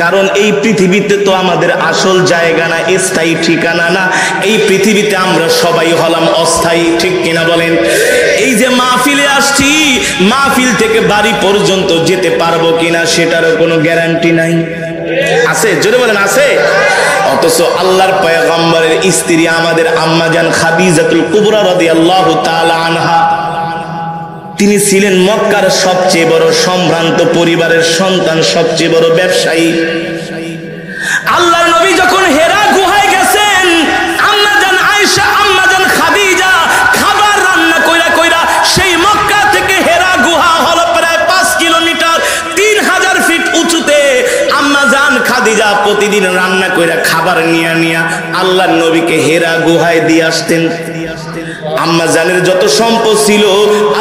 কারণ এই পৃথিবীতে তো আমাদের আসল জায়গা না, স্থায়ী ঠিকানা না। এই পৃথিবীতে আমরা সবাই হলাম অস্থায়ী। ঠিক কিনা বলেন? এই যে মাহফিলে আসছি, মাহফিল থেকে বাড়ি পর্যন্ত যেতে পারবো কিনা সেটারও কোনো গ্যারান্টি নাই। আছে? জোরে বলেন আছে? অথচ আল্লাহর পয়গম্বরের স্ত্রী আমাদের আম্মাজান খাদিজাতুল কুবরা রাদিয়াল্লাহু তাআলা আনহা, তিনি ছিলেন মক্কার সবচেয়ে বড় সম্ভ্রান্ত পরিবারের সন্তান, সবচেয়ে বড় ব্যবসায়ী। আল্লাহর নবী যখন হেরা গুহায় গেছেন, আম্মাজান আয়েশা, আম্মাজান খাদিজা খাবার রান্না কইরা কইরা সেই মক্কা থেকে হেরা গুহা হলো প্রায় 5 কিলোমিটার, 3000 ফিট উঁচুতে। আম্মাজান খাদিজা প্রতিদিন রান্না কইরা খাবার নিয়া নিয়া আল্লাহর নবীকে হেরা গুহায় দিয়ে আসতেন। আম্মাজানের যত সম্পদ ছিল,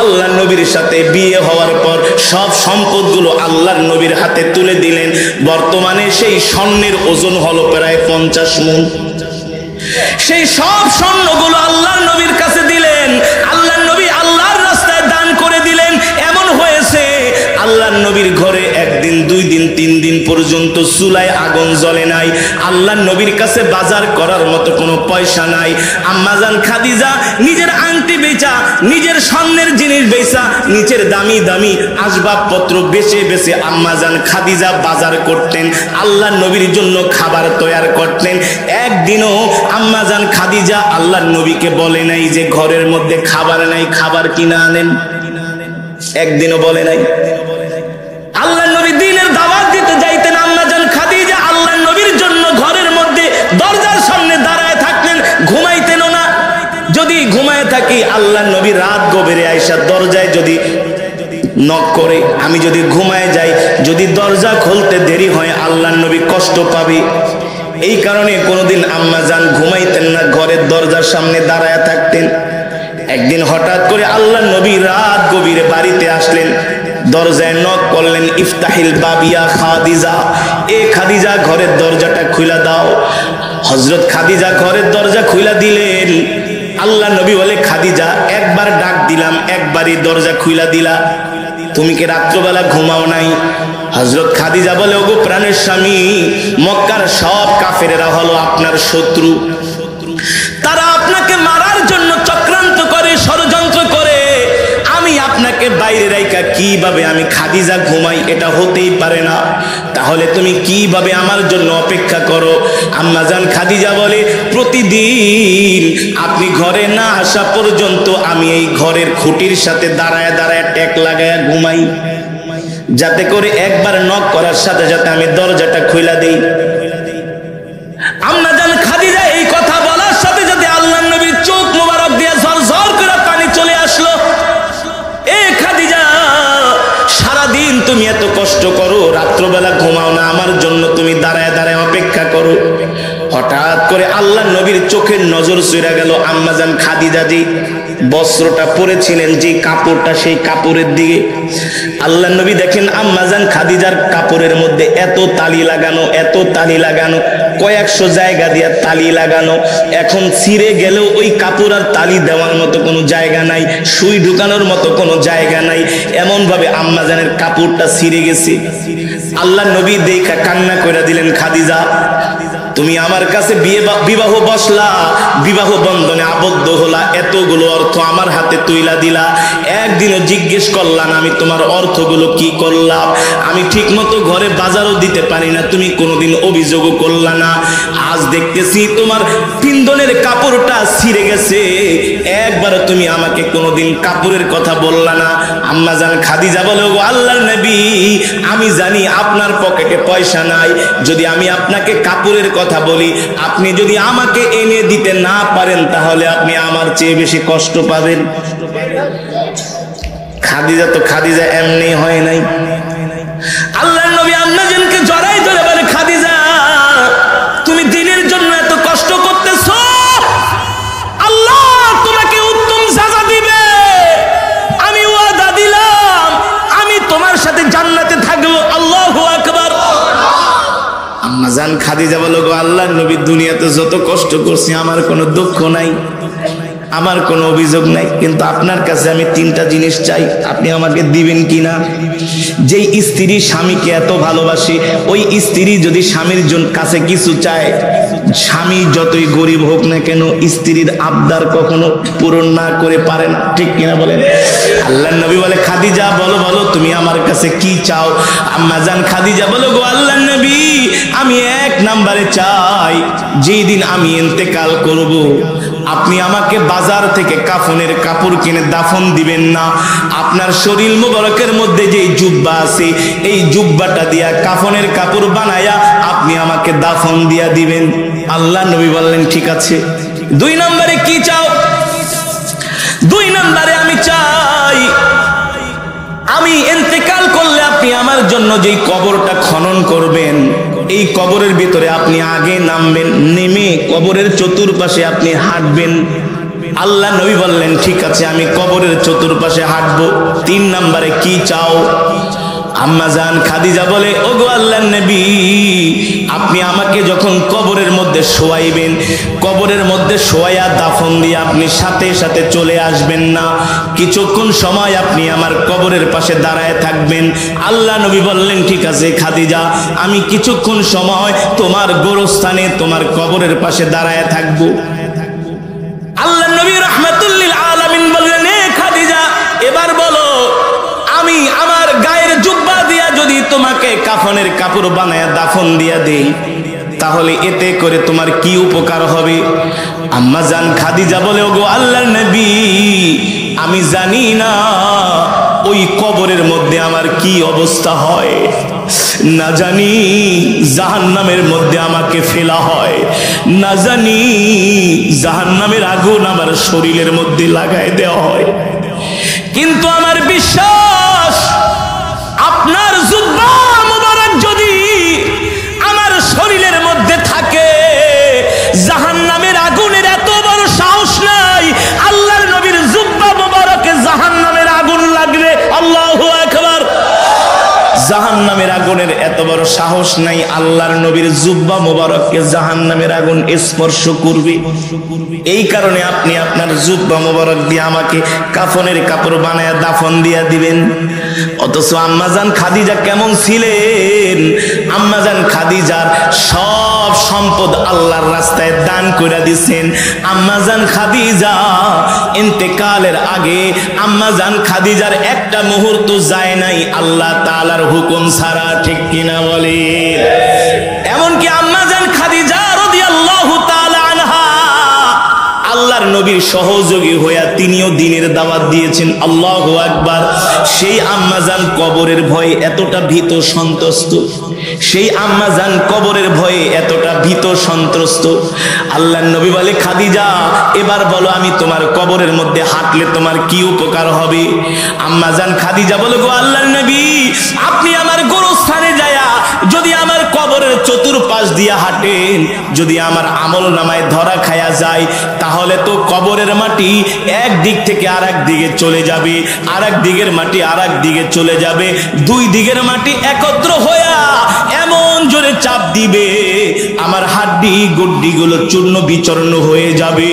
আল্লাহর নবীর সাথে বিয়ে হওয়ার পর সব সম্পদগুলো আল্লাহর নবীর হাতে তুলে দিলেন। বর্তমানে সেই স্বর্ণের ওজন হলো প্রায় 50 মণ। সেই সব স্বর্ণগুলো আল্লাহর নবীর কাছে দিলেন। আল্লাহর নবী আল্লাহর রাস্তায় দান করে দিলেন। এমন হয়েছে আল্লাহর নবীর ঘরে 1 দিন 2 দিন 3 দিন পর্যন্ত চুলায় আগুন জ্বলে নাই। আল্লাহর নবীর কাছে বাজার করার মতো কোনো পয়সা নাই। আম্মাজান খাদিজা নিজের আংটি বেচা, নিজের স্বর্ণের জিনিস বেচা, নিজের দামি দামি আসবাবপত্র বেচে বেচে আম্মাজান খাদিজা বাজার করতেন, আল্লাহর নবীর জন্য খাবার তৈরি করতেন। একদিনও আম্মাজান খাদিজা আল্লাহর নবীকে বলে নাই যে ঘরের মধ্যে খাবার নাই, খাবার কিনে আনেন। একদিনও বলে নাই। আল্লাহর নবী দিনের দাওয়াত দিতে যাইতেন, আম্মাজান খাদিজা আল্লাহর নবীর জন্য ঘরের মধ্যে দরজার সামনে দাঁড়ায় থাকতেন, ঘুমাইতেনও না। যদি ঘুমায় থাকি, আল্লাহর নবী রাত গভীরে আইসা দরজায় যদি নক করে, আমি যদি ঘুমায় যাই, যদি দরজা খুলতে দেরি হয়, আল্লাহর নবী কষ্ট পাবে। এই কারণে কোনোদিন আম্মা জান ঘুমাইতেন না, ঘরের দরজার সামনে দাঁড়ায় থাকতেন। একদিন হঠাৎ করে আল্লাহ নবী রাত গভীরে বাড়িতে আসলেন, দরজায় নক করলেন, ইফতাহিল বাবিয়া খাদিজা, এ খাদিজা ঘরের দরজাটা খুলে দাও। হযরত খাদিজা ঘরের দরজা খুলে দিলেন। আল্লাহ নবী বলে, খাদিজা একবার ডাক দিলাম, একবারই দরজা খুলে দিলা, তুমি কি রাত্রবেলা ঘুমাও নাই? হযরত খাদিজা বলে, ওগো প্রাণের স্বামী, মক্কার সব কাফেরেরা হলো আপনার শত্রু, তারা আপনাকে মারার জন্য চক্রান্ত করে, ষড়যন্ত্র করে। আমি আপনাকে বাইরে রাইখা কিভাবে আমি খাদিজা ঘুমাই? এটা হতেই পারে না। তাহলে তুমি কিভাবে আমার জন্য অপেক্ষা করো? আম্মা জান খাদিজা বলে, প্রতিদিন আপনি ঘরে না আসা পর্যন্ত আমি এই ঘরের খুঁটির সাথে দাঁড়ায় দাঁড়ায় ট্যাক লাগায়া ঘুমাই, যাতে করে একবার নক করার সাথে সাথে আমি দরজাটা খুলে দেই। আম্মা জান খাদিজা এই কথা বলার সাথে সাথে আল্লাহর নবীর চোখ মোবারক দিয়ে ঝরঝর করে পানি চলে আসলো। এ খাদিজা, সারাদিন তুমি এত কষ্ট করো, রাত্রবেলা ঘুমাও না, আমার জন্য তুমি দাঁড়ায় দাঁড়ায় অপেক্ষা করো। হঠাৎ করে আল্লাহর নবীর চোখের নজর চলে গেল আম্মা জান খাদিজা যে বস্ত্রটা পরেছিলেন, যে কাপড়টা, সেই কাপড়ের দিকে। আল্লাহর নবী দেখেন আম্মা জান খাদিজার কাপড়ের মধ্যে এত তালি লাগানো, এত তালি লাগানো, কয়েকশো জায়গা দিয়ে তালি লাগানো। এখন ছিঁড়ে গেলেও ওই কাপড় আর তালি দেওয়ার মতো কোনো জায়গা নাই, সুই ঢুকানোর মতো কোনো জায়গা নাই, এমন ভাবে আম্মা জানের কাপড়টা ছিঁড়ে গেছে। আল্লাহর নবী দেখা কান্না করে দিলেন, খাদিজা তুমি আমার কাছে বিবাহ বসলা, বিবাহ বন্ধনে আবদ্ধ হলা, এতগুলো অর্থ আমার হাতে তুইলা দিলা, একদিনও জিজ্ঞেস করলাম আমি তোমার অর্থগুলো কি করলাম? আমি ঠিক মতো ঘরে বাজারও দিতে পারি না, তুমি কোনোদিন অভিযোগও করলা না। আজ দেখতেছি তোমার পিন্দনের কাপড়টা ছিঁড়ে গেছে, একবার তুমি আমাকে কোনোদিন কাপড়ের কথা বললা না। আম্মা জান খাদিজা বলে, ও আল্লাহর নবী, আমি জানি আপনার পকেটে পয়সা নাই, যদি আমি আপনাকে কাপড়ের কথা বলি, আপনি যদি আমাকে এনে দিতে না পারেন, তাহলে আপনি আমার চেয়ে বেশি কষ্ট পাবেন। খাদিজা তো খাদিজা এমনি হয় নাই। আল্লাহর নবী আম্মা জানকে জড়াই ধরে বলে, খাদিজা তুমি দিনের জন্য এত কষ্ট করতেছো, আল্লাহ তোমাকে উত্তম সাজা দিবে। আমি ওয়াদা দিলাম আমি তোমার সাথে জান্নাতে থাকবো। আল্লাহু আকবার। আম্মা জান খাদিজা বলো, গো আল্লাহর নবী, দুনিয়াতে যত কষ্ট করছি আমার কোনো দুঃখ নাই, আমার কোনো অভিযোগ নাই, কিন্তু আপনার কাছে আমি তিনটা জিনিস চাই, আপনি আমাকে দিবেন কিনা? যেই স্ত্রী স্বামীকে এত ভালোবাসে, ওই স্ত্রী যদি স্বামীর কাছে কিছু চায়, স্বামী যতই গরিব হোক না কেন, স্ত্রীর আবদার কখনো পূরণ না করে পারে না, ঠিক কিনা বলেন? আল্লাহর নবী বলে, খাদিজা বলো বলো তুমি আমার কাছে কি চাও? আম্মা জান খাদিজা বলো, গো আল্লাহর নবী, আমি এক নম্বরে চাই, যেই দিন আমি ইন্তেকাল করব, আপনি আমাকে বাজার থেকে কাফনের কাপড় কিনে দাফন দিবেন না, আপনার শরীর মোবারকের মধ্যে যে জুব্বা আছে, এই জুব্বাটা দিয়া কাফনের কাপড় বানায়া আপনি আমাকে দাফন দিয়া দিবেন। আল্লাহ নবী বললেন, ঠিক আছে। দুই নম্বরে কি চাও? দুই নম্বরে আমি চাই, আমি ইন্তেকাল করলে আপনি আমার জন্য যেই কবরটা খনন করবেন, এই কবরের ভিতরে আপনি আগে নামবেন, নেমে কবরের চতুর্পাশে আপনি হাঁটবেন। আল্লাহ নবী বললেন, ঠিক আছে, আমি কবরের চতুর্পাশে হাঁটবো। তিন নম্বরে কি চাও? আম্মা জান খাদিজা বলে, ওগো আল্লাহর নবী, আপনি আমাকে যখন কবরের মধ্যে শোয়াইবেন, কবরের মধ্যে শোয়াইয়া দাফন দিয়ে আপনি সাথে সাথে চলে আসবেন না, কিছুক্ষণ সময় আপনি আমার কবরের পাশে দাঁড়ায় থাকবেন। আল্লাহ নবী বললেন, ঠিক আছে খাদিজা, আমি কিছুক্ষণ সময় তোমার গোরস্থানে, তোমার কবরের পাশে দাঁড়ায় থাকবো। আল্লাহ নবী রাহমাতুল লিল আলামিন বললেন, এ খাদিজা, এবার বলো, আমি আমার গায়ের জুব্বা দিয়া যদি তোমাকে কাফনের কাপড় বানায়া দাফন দিয়া দেই, তাহলে এতে করে তোমার কি উপকার হবে? আম্মা জান খাদিজা বলে, ওগো আল্লাহর নবী, আমি জানি না ওই কবরের মধ্যে আমার কি অবস্থা হয়, না জানি জাহান্নামের মধ্যে আমাকে ফেলা হয়, না জানি জাহান্নামের আগুন আমার শরীরের মধ্যে লাগায় দেওয়া হয়, কিন্তু আমার বিশ্বাস, আপনার জুব্বা মুবারক যদি আমার শরীরের মধ্যে থাকে, জাহান্নামের আগুনের এত বড় সাহস নাই আল্লাহর নবীর জুব্বা মোবারককে জাহান্নামের আগুন স্পর্শ করবে। এই কারণে আপনি আপনার জুব্বা মোবারক দিয়ে আমাকে কাফনের কাপড় বানায় দাফন দিয়া দিবেন। অথচ আম্মাজান খাদিজা কেমন ছিলেন? আম্মাজান খাদিজার সব সম্পদ আল্লাহর রাস্তায় দান করে দিয়েছেন। আম্মাজান খাদিজা ইন্তেকালের আগে আম্মাজান খাদিজার একটা মুহূর্ত যায় নাই আল্লাহ তাআলার হুকুম ছাড়া, ঠিক কিনা বলেন? এমনকি আম্মাজান খাদিজা রাদিয়াল্লাহু তাআলা আনহা আল্লাহর নবীর সহযোগী হইয়া তিনিও দ্বীনের দাওয়াত দিয়েছেন। আল্লাহু আকবার। সেই আম্মাজান কবরের ভয়ে এতটা ভীত সন্ত্রস্ত, সেই আম্মাজান কবরের ভয়ে এতটা ভীত সন্ত্রস্ত, আল্লাহর নবী বলে, খাদিজা এবার বলো আমি তোমার কবরের মধ্যে হাঁটলে তোমার কি উপকার হবে? আম্মাজান খাদিজা বলে, গো আল্লাহর নবী, আপনি আমার গোরস্থানে যায়া যদি আমার কবরের চতুর্পাশ দিয়া হাঁটেন, যদি আমার আমল নামায় ধরা খায়া যায়, তাহলে তো কবরের মাটি এক দিক থেকে আর এক দিকে চলে যাবে, আর এক দিকের মাটি আর এক দিকে চলে যাবে, দুই দিকের মাটি একত্র হইয়া এমন জোরে চাপ দিবে আমার হাড্ডি গুড্ডি গুলো চূর্ণ বিচূর্ণ হয়ে যাবে।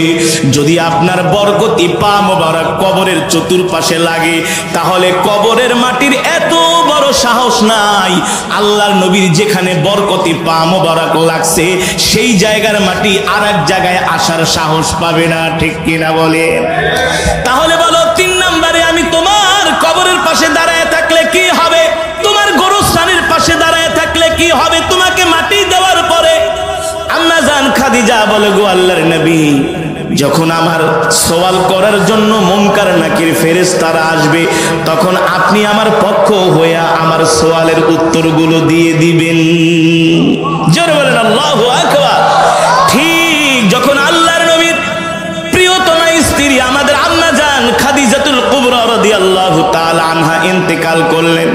যদি আপনার বরকতি পা মোবারক কবরের চতুর্পাশে লাগে, তাহলে কবরের মাটির এত বড় সাহস নাই আল্লাহর নবীর যেখানে বরকতি পা মোবারক লাগছে সেই জায়গার মাটি আর এক জায়গায় আসার সাহস পাবে না, ঠিক কিনা বলে? তাহলে বলো, 3 নম্বরে আমি তোমার কবরের পাশে দাঁড়ায় থাকলে কি হবে? তোমার গোরস্থানের পাশে দাঁড়ায় থাকলে কি হবে তোমাকে মাটি দেওয়ার পরে? আম্মাজান খাদিজা বলে, গো আল্লাহর নবী, যখন আমার সওয়াল করার জন্য মুনকার নাকির ফেরেশতারা আসবে, তখন আপনি আমার পক্ষ হইয়া আমার সওয়ালের উত্তরগুলো দিয়ে দিবেন। জোরে বলেন আল্লাহু আকবার। ঠিক যখন আল্লাহর নবীর প্রিয়তমা স্ত্রী আমাদের আম্মাজান খাদিজাতুল কুবরা রাদিয়াল্লাহু তাআলা আনহা ইন্তেকাল করলেন,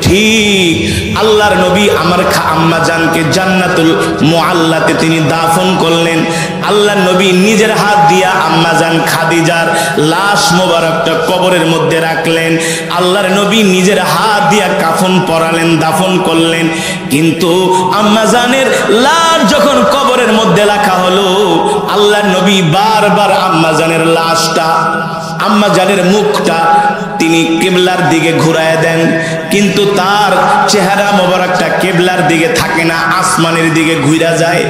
ঠিক আল্লাহর নবী আমার আম্মাজানকে জান্নাতুল মুআল্লাতে তিনি দাফন করলেন। আল্লাহর নবী নিজের হাত দিয়া আম্মাজান খাদিজার লাশ মোবারকটা কবরের মধ্যে রাখলেন। আল্লাহর নবী নিজের হাত দিয়া কাফন পরালেন, দাফন করলেন। কিন্তু আম্মাজানের লাশ যখন কবরের মধ্যে রাখা হলো, আল্লাহর নবী বারবার আম্মাজানের লাশটা, আম্মাজানের মুখটা তিনি কিবলার দিকে ঘুরায় দেন, কিন্তু তার চেহারা মোবারকটা কিবলার দিকে থাকে না, আসমানের দিকে ঘুরা যায়।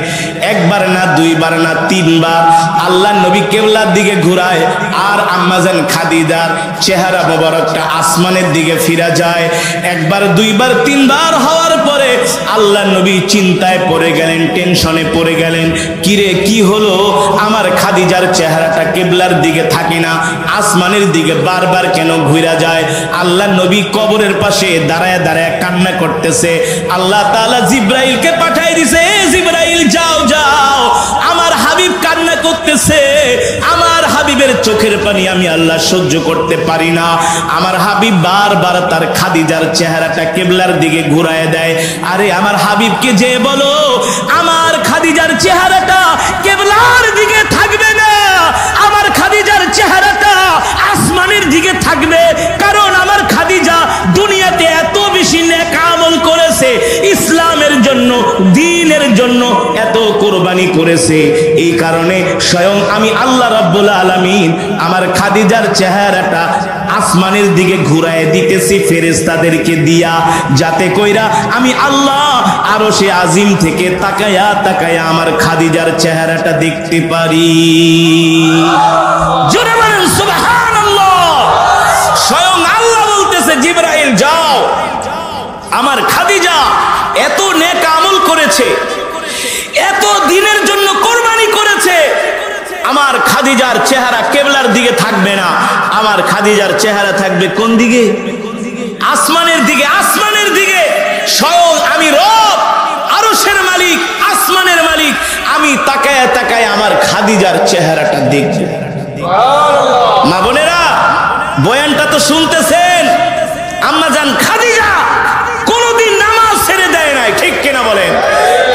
একবার না, দুইবার না, 3 বার আল্লাহর নবী কিবলার দিকে ঘুরায়, আর আম্মাজান খাদিজার চেহারা মোবারকটা আসমানের দিকে ফিরা যায়। একবার, দুইবার, 3 বার হওয়ার পরে আল্লাহর নবী চিন্তায় পড়ে গেলেন, টেনশনে পড়ে গেলেন। কিরে, কি হলো? আমার খাদিজার চেহারাটা কিবলার দিকে থাকে না, আসমানের দিকে বারবার কেন ঘুরা যায়? আল্লাহর নবী কবরের পাশে দাঁড়ায় দাঁড়ায় কান্না করতেছে। আল্লাহ তাআলা জিবরাইলকে পাঠাই দিছে, জিবরাইল যাও যাও, আমার হাবিব কান্না করতেছে, আমার হাবিবের চোখের পানি আমি আল্লাহ সহ্য করতে পারি না। আমার হাবিব বারবার তার খাদিজার চেহারাটা কিবলার দিকে ঘুরায় দেয়। আরে আমার হাবিবকে যে বলো আমার খাদিজার চেহারাটা কিবলার দিকে থাকবে না, আমার খাদিজার চেহারাটা আসমানের দিকে থাকবে, কারণ আমার খাদিজা দুনিয়াতে এত বেশি নেক আমল করেছে, ইসলামের জন্য, দ্বীনের জন্য এত কুরবানি করেছে। এই কারণে স্বয়ং আমি আল্লাহ রাব্বুল আলামিন আমার খাদিজার চেহারাটা আসমানের দিকে ঘুরায় দিতেছি ফেরেশতাদেরকে দিয়া, যাতে কইরা আমি আল্লাহ আরশে আজিম থেকে তাকায়া তাকায়া আমার খাদিজার চেহারাটা দেখতে পারি। জোরে বলেন সুবহানাল্লাহ। স্বয়ং আল্লাহ বলতেছে, জিবরাইল যাও, আমার খাদিজা এত নেক আমল করেছে, এত দিনের জন্য কুরবানি করেছে, আমার খাদিজার চেহারা কিবলার দিকে থাকবে না, আমার খাদিজার চেহারা থাকবে কোন দিকে? আসমানের দিকে। আসমানের দিকে স্বয়ং আমি রব, আরশের মালিক, আসমানের মালিক, আমি তাকায় তাকায় আমার খাদিজার চেহারাটা দেখব। মা বোনেরা, বয়ানটা তো শুনতেছেন। আম্মাজান খাদিজা কোনদিন নামাজ ছেড়ে দেয় নাই, ঠিক কিনা বলেন?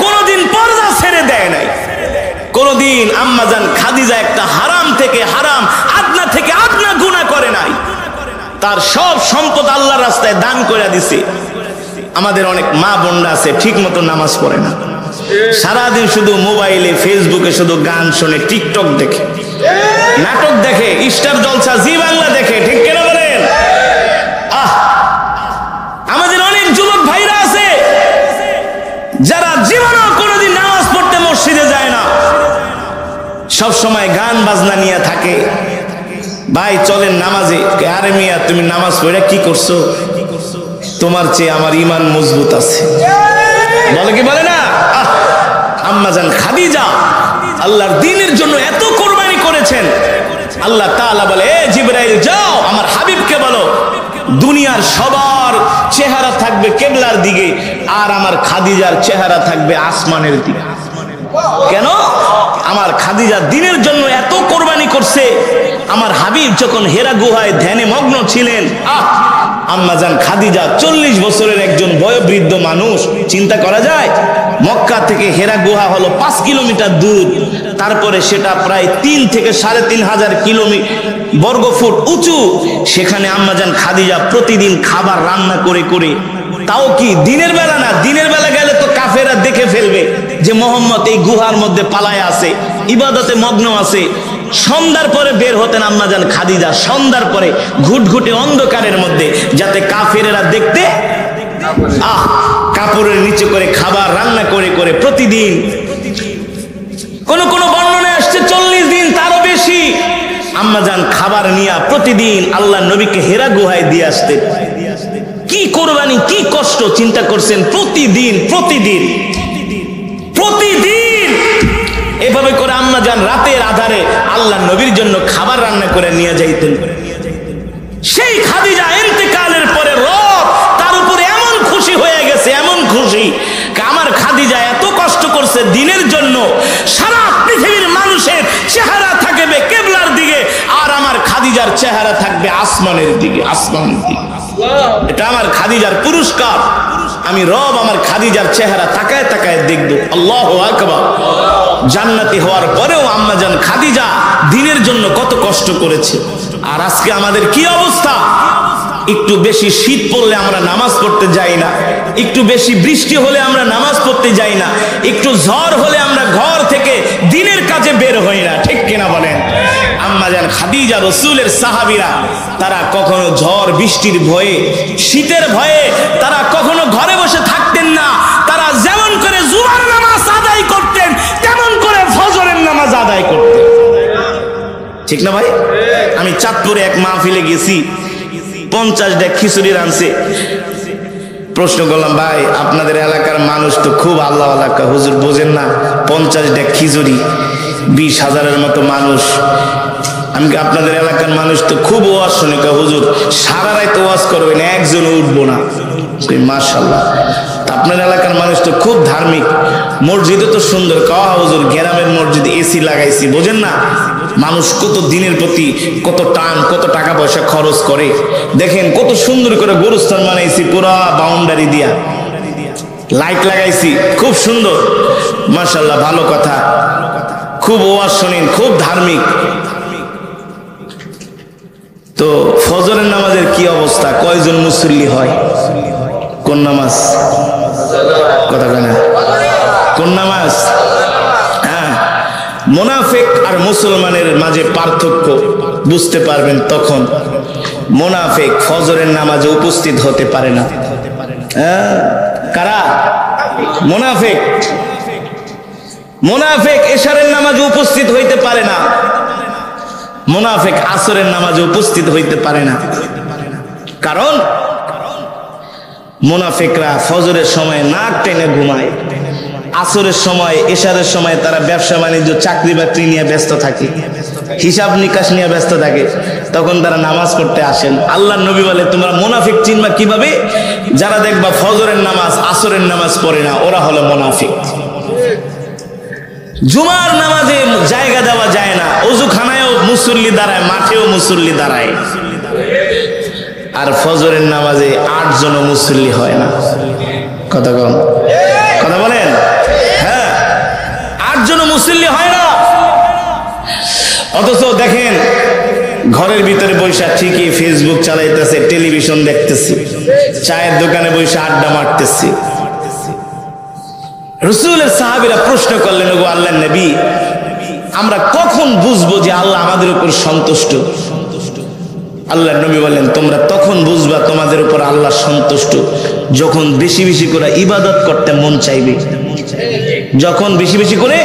কোনদিন পর্দা ছেড়ে দেয় নাই। কোনদিন আম্মাজান খাদিজা একটা হারাম থেকে হারাম, আদনা থেকে আদনা গুনাহ করে নাই। তার সব সম্পদ আল্লাহর রাস্তায় দান করে দিছে। আমাদের অনেক মা বোনরা আছে ঠিক মতো নামাজ পড়ে না, সারাদিন শুধু মোবাইলে ফেসবুকে শুধু গান শুনে, টিকটক দেখে, নাটক দেখে, স্টার জলসা, জি বাংলা দেখে, ঠিক কেন বলেন? আমাদের অনেক যুবক ভাইরা আছে যারা জীবনেও কোনোদিন নামাজ পড়তে মসজিদে যায় না, সব সময় গান বাজনা নিয়ে থাকে। ভাই চলেন নামাজে, আরে মিয়া তুমি নামাজ পড়ে কি করছো? তোমার চেয়ে আমার ঈমান মজবুত আছে, বলে কি বলে না? আম্মাজান খাদিজা আল্লাহর দ্বীনের জন্য এত কোরবানি করেছেন। আল্লাহ তাআলা বলে, এ জিবরাইল যাও আমার হাবিবকে বলো দুনিয়ার সবার চেহারা থাকবে কিবলার দিকে, আর আমার খাদিজার চেহারা থাকবে আসমানের দিকে। কেন? আমার খাদিজা দ্বীনের জন্য এত কোরবানি করছে। আমার হাবিব যখন হেরা গুহায় ধ্যানে মগ্ন ছিলেন, আম্মাজান খাদিজা 40 বছরের একজন বয়োবৃদ্ধ মানুষ, চিন্তা করা যায়? মক্কা থেকে হেরা গুহা হলো 5 কিলোমিটার দূর, তারপরে সেটা প্রায় 3 থেকে 3.5 কিলোমিটার বর্গফুট উঁচু। সেখানে আম্মাজান খাদিজা প্রতিদিন খাবার রান্না করে করে, তাও কি দিনের বেলা না, দিনের বেলা গেলে তো কাফেররা দেখে ফেলবে যে মোহাম্মদ এই গুহার মধ্যে পালায় আছে, ইবাদতে মগ্ন আছে। সন্ধ্যার পরে বের হতেন আম্মাজান খাদিজা, সন্ধ্যার পরে ঘুটঘুটে অন্ধকারের মধ্যে, যাতে কাফেরেরা দেখতে কাপড়ের নিচে করে খাবার রান্না করে করে প্রতিদিন। কোন কোন বর্ণনায় আসছে 40 দিন তারও বেশি আম্মাজান খাবার নিয়ে প্রতিদিন আল্লাহ নবীকে হেরা গুহায় দিয়ে আসতেন। কি কোরবানি, কি কষ্ট, চিন্তা করছেন? প্রতিদিন প্রতিদিন প্রতিদিন এভাবে করে আম্মাজান রাতের আধারে আল্লাহ নবীর জন্য খাবার রান্না করে নিয়ে যাইতেন। সেই খাদিজা ইন্তেকালের পরে রব তার উপরে এমন খুশি হয়ে গেছে, এমন খুশি, আমার খাদিজা এত কষ্ট করছে দিনের জন্য, সারা পৃথিবীর মানুষের চেহারা থাকবে কিবলার দিকে, আর আমার খাদিজার চেহারা থাকবে আসমানের দিকে, আসমানের দিকে। এটা আমার খাদিজার পুরস্কার। আমি রব আমার খাদিজার চেহারা তাকায় তাকায় দেখব। আল্লাহু আকবার। জান্নাতি হওয়ার পরেও আম্মাজান খাদিজা দিনের জন্য কত কষ্ট করেছে। আর আজকে আমাদের কি অবস্থা? একটু বেশি শীত পড়লে আমরা নামাজ পড়তে যাই না, একটু বেশি বৃষ্টি হলে আমরা নামাজ পড়তে যাই না, একটু ঝড় হলে আমরা ঘর থেকে দিনের কাজে বের হই না, ঠিক কিনা বলেন? আম্মাজান খাদিজা রাসূলের সাহাবীরা তারা কখনো ঝড় বৃষ্টির ভয়ে, শীতের ভয়ে তারা কখনো ঘরে বসে থাকতেন না। তারা যেমন করে জুমার নামাজ আদায় করতেন, তেমন করে ফজরের নামাজ আদায় করতেন, ঠিক না ভাই? আমি চাঁদপুরে এক মাহফিলে গেছি, 50 ডেক খিচুড়ি রাঁধছে। প্রশ্ন করলাম, ভাই আপনাদের এলাকার মানুষ তো খুব আল্লাহ এলাকা, হুজুর বোঝেন না, 50 ডেক খিচুড়ি, 20,000-এর মতো মানুষ। আমি আপনাদের এলাকার মানুষ তো খুব ওয়াজ শুনে, হুজুর সারা রাত ওয়াজ করবেন, একজনও উঠবো না। মাশাআল্লাহ, আপনার এলাকার মানুষ তো খুব ধার্মিক, মসজিদও তো সুন্দর। কাওয়া হুজুর গ্রামের মসজিদে এসি লাগাইছি, বোঝেন না মানুষ কত দিনের প্রতি কত টান, কত টাকা পয়সা খরচ করে। দেখেন কত সুন্দর করে গোরস্থান বানাইছি, পুরা বাউন্ডারি দিয়া লাইট লাগাইছি, খুব সুন্দর। মাশাআল্লাহ, ভালো কথা, খুব ওয়াজ শোনেন, খুব ধার্মিক। তো ফজরের নামাজের কি অবস্থা? কয়জন মুসল্লি হয়? কোন নামাজ? কথা কয় না, কোন নামাজ? হ্যাঁ, মুনাফিক আর মুসলমানের মাঝে পার্থক্য বুঝতে পারবেন তখন। মুনাফিক ফজরের নামাজে উপস্থিত হতে পারে না। কারা? মুনাফিক। মুনাফিক এশারের নামাজে উপস্থিত হইতে পারে না, মুনাফিক আসরের নামাজে উপস্থিত হইতে পারে না। কারণ মুনাফিকরা ফজরের সময় নাক টেনে ঘুমায়, আসরের সময়, এশারের সময় তারা ব্যবসা বাণিজ্য, চাকরি বাকরি নিয়ে ব্যস্ত থাকে, হিসাব নিকাশ নিয়ে ব্যস্ত থাকে, তখন তারা নামাজ পড়তে আসেন। আল্লাহর নবী বলে, তোমরা মুনাফিক চিনবা কিভাবে? যারা দেখবা ফজরের নামাজ, আসরের নামাজ পড়ে না, ওরা হলো মুনাফিক। জুমার নামাজে জায়গা দেওয়া যায় না, ওযুখানায়ও মুসল্লি দাঁড়ায়, মাঠেও মুসল্লি দাঁড়ায়, আর ফজরের নামাজে 8 জন মুসল্লি হয় না। কথা কম, কথা বলেন। হ্যাঁ, 8 জন মুসল্লি হয় না। অথচ দেখেন ঘরের ভিতরে বৈশা ঠিকই ফেসবুক চালাইতেছে, টেলিভিশন দেখতেছি, চায়ের দোকানে বৈশা আড্ডা মারতেছি। রাসূলের সাহাবীরা প্রশ্ন করলেন, ওগো আল্লাহর নবী, আমরা কখন বুঝবো যে আল্লাহ আমাদের উপর সন্তুষ্ট? আল্লাহর নবী বললেন, তোমরা তখন বুঝবা তোমাদের উপর আল্লাহ সন্তুষ্ট যখন বেশি বেশি করে ইবাদত করতে মন চাইবে। যখন বেশি বেশি করে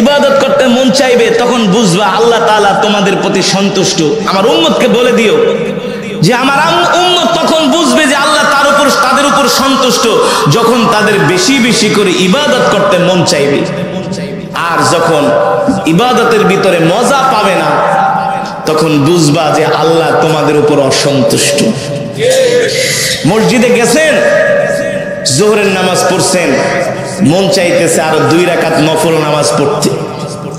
ইবাদত করতে মন চাইবে তখন বুঝবা আল্লাহ তাআলা তোমাদের প্রতি সন্তুষ্ট। আমার উম্মতকে বলে দিও যে আমার উম্মত তখন বুঝবে যে আল্লাহ তাদের উপর সন্তুষ্ট যখন তাদের বেশি বেশি করে ইবাদত করতে মন চাইবে। আর যখন ইবাদতের ভিতরে মজা পাবে না তখন বুঝবা যে আল্লাহ তোমাদের উপর অসন্তুষ্ট। মসজিদে গেছেন, যোহরের নামাজ পড়ছেন, মন চাইতেছে আরো 2 রাকাত নফল নামাজ পড়তে,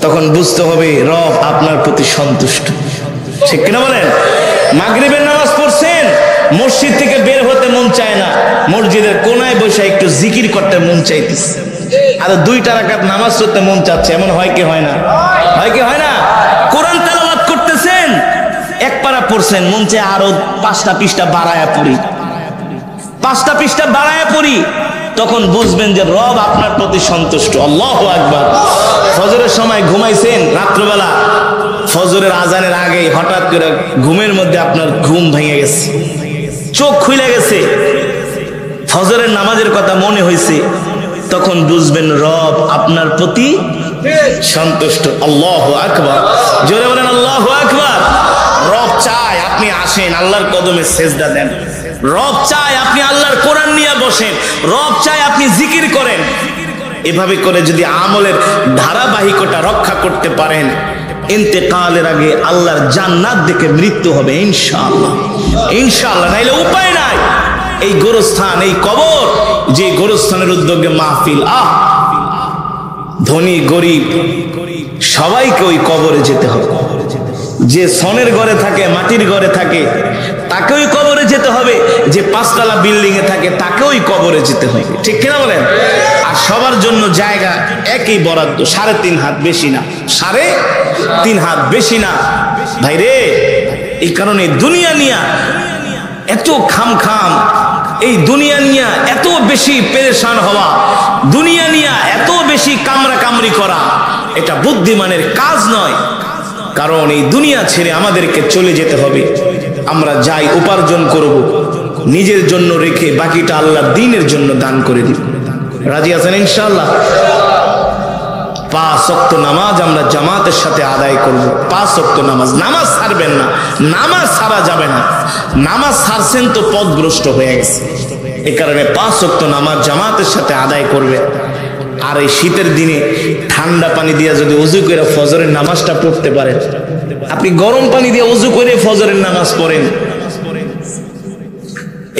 তখন বুঝতে হবে রব আপনার প্রতি সন্তুষ্ট। ঠিক কিনা বলেন? মাগরিবের নামাজ পড়ছেন, মসজিদ থেকে বের হতে মন চায় না, মসজিদের কোনায় বসে একটু জিকির করতে মন চাইতেছে, আর 2টা রাকাত নামাজ পড়তে মন চাচ্ছে। এমন হয় কি হয় না? হয় কি হয় না? কোরআন তেলাওয়াত করতেছেন, এক পারা পড়ছেন, মন চায় আরো 5টা পৃষ্ঠা বাড়ায়া পড়ি, 5টা পৃষ্ঠা বাড়ায়া পড়ি, তখন বুঝবেন যে রব আপনার প্রতি সন্তুষ্ট। আল্লাহু আকবার। ফজরের সময় ঘুমাইছেন, রাত্রবেলা ফজরের আজানের আগে হঠাৎ করে ঘুমের মধ্যে আপনার ঘুম ভেঙে গেছে, চোখ খুলে গেছে, ফজরের নামাজের কথা মনে হয়েছে, তখন বুঝবেন রব আপনার প্রতি সন্তুষ্ট। আল্লাহু আকবার। জোরে বলেন আল্লাহু আকবার। রব চায় আপনি আসেন, আল্লাহর কদমে সেজদা দেন। রব চায় আপনি আল্লাহর কোরআন নিয়ে বসেন। রব চায় আপনি জিকির করেন। এভাবে করে যদি আমলের ধারাবাহিকতা রক্ষা করতে পারেন, ইন্তেকালের আগে আল্লাহর জান্নাত দেখে মৃত্যু হবে ইনশাআল্লাহ। ইনশাআল্লাহ, নাইলে উপায় নাই। এই গোরস্থান, এই কবর, যে গোরস্থানের উদ্যোগে মাহফিল, ধনী গরিব সবাইকে ওই কবরে যেতে হবে। যে সনের ঘরে থাকে, মাটির ঘরে থাকে, তাকে ওই কবরে যেতে হবে। যে 5তলা বিল্ডিং এ থাকে তাকে ওই কবরে যেতে হবে। ঠিক কিনা বলেন? আর সবার জন্য জায়গা একই বরাদ্দ, 3.5 হাত, বেশি না, 3.5 হাত, বেশি না। ভাই রে, এই কারণে দুনিয়া নিয়া এত খাম, এই দুনিয়া নিয়া এত বেশি পেরেশান হওয়া, দুনিয়া নিয়া এত বেশি কামড়ি করা, এটা বুদ্ধিমানের কাজ নয়। কারণ এই দুনিয়া ছেড়ে আমাদেরকে চলে যেতে হবে। আমরা যাই উপার্জন করব, নিজের জন্য রেখে বাকিটা আল্লাহর দ্বীনের জন্য দান করে দিব। রাজি আছেন ইনশাআল্লাহ? 5 ওয়াক্ত নামাজ আমরা জামাতের সাথে আদায় করব। 5 ওয়াক্ত নামাজ, নামাজ ছাড়বেন না, নামাজ ছাড়া যাবে না। নামাজ ছাড়ছেন তো পথভ্রষ্ট হয়ে গেছে। এই কারণে 5 ওয়াক্ত নামাজ জামাতের সাথে আদায় করবে। আর এই শীতের দিনে ঠান্ডা পানি দিয়ে যদি উযু করে ফজরের নামাজটা পড়তে পারেন, আপনি গরম পানি দিয়ে উযু করে ফজরের নামাজ পড়েন,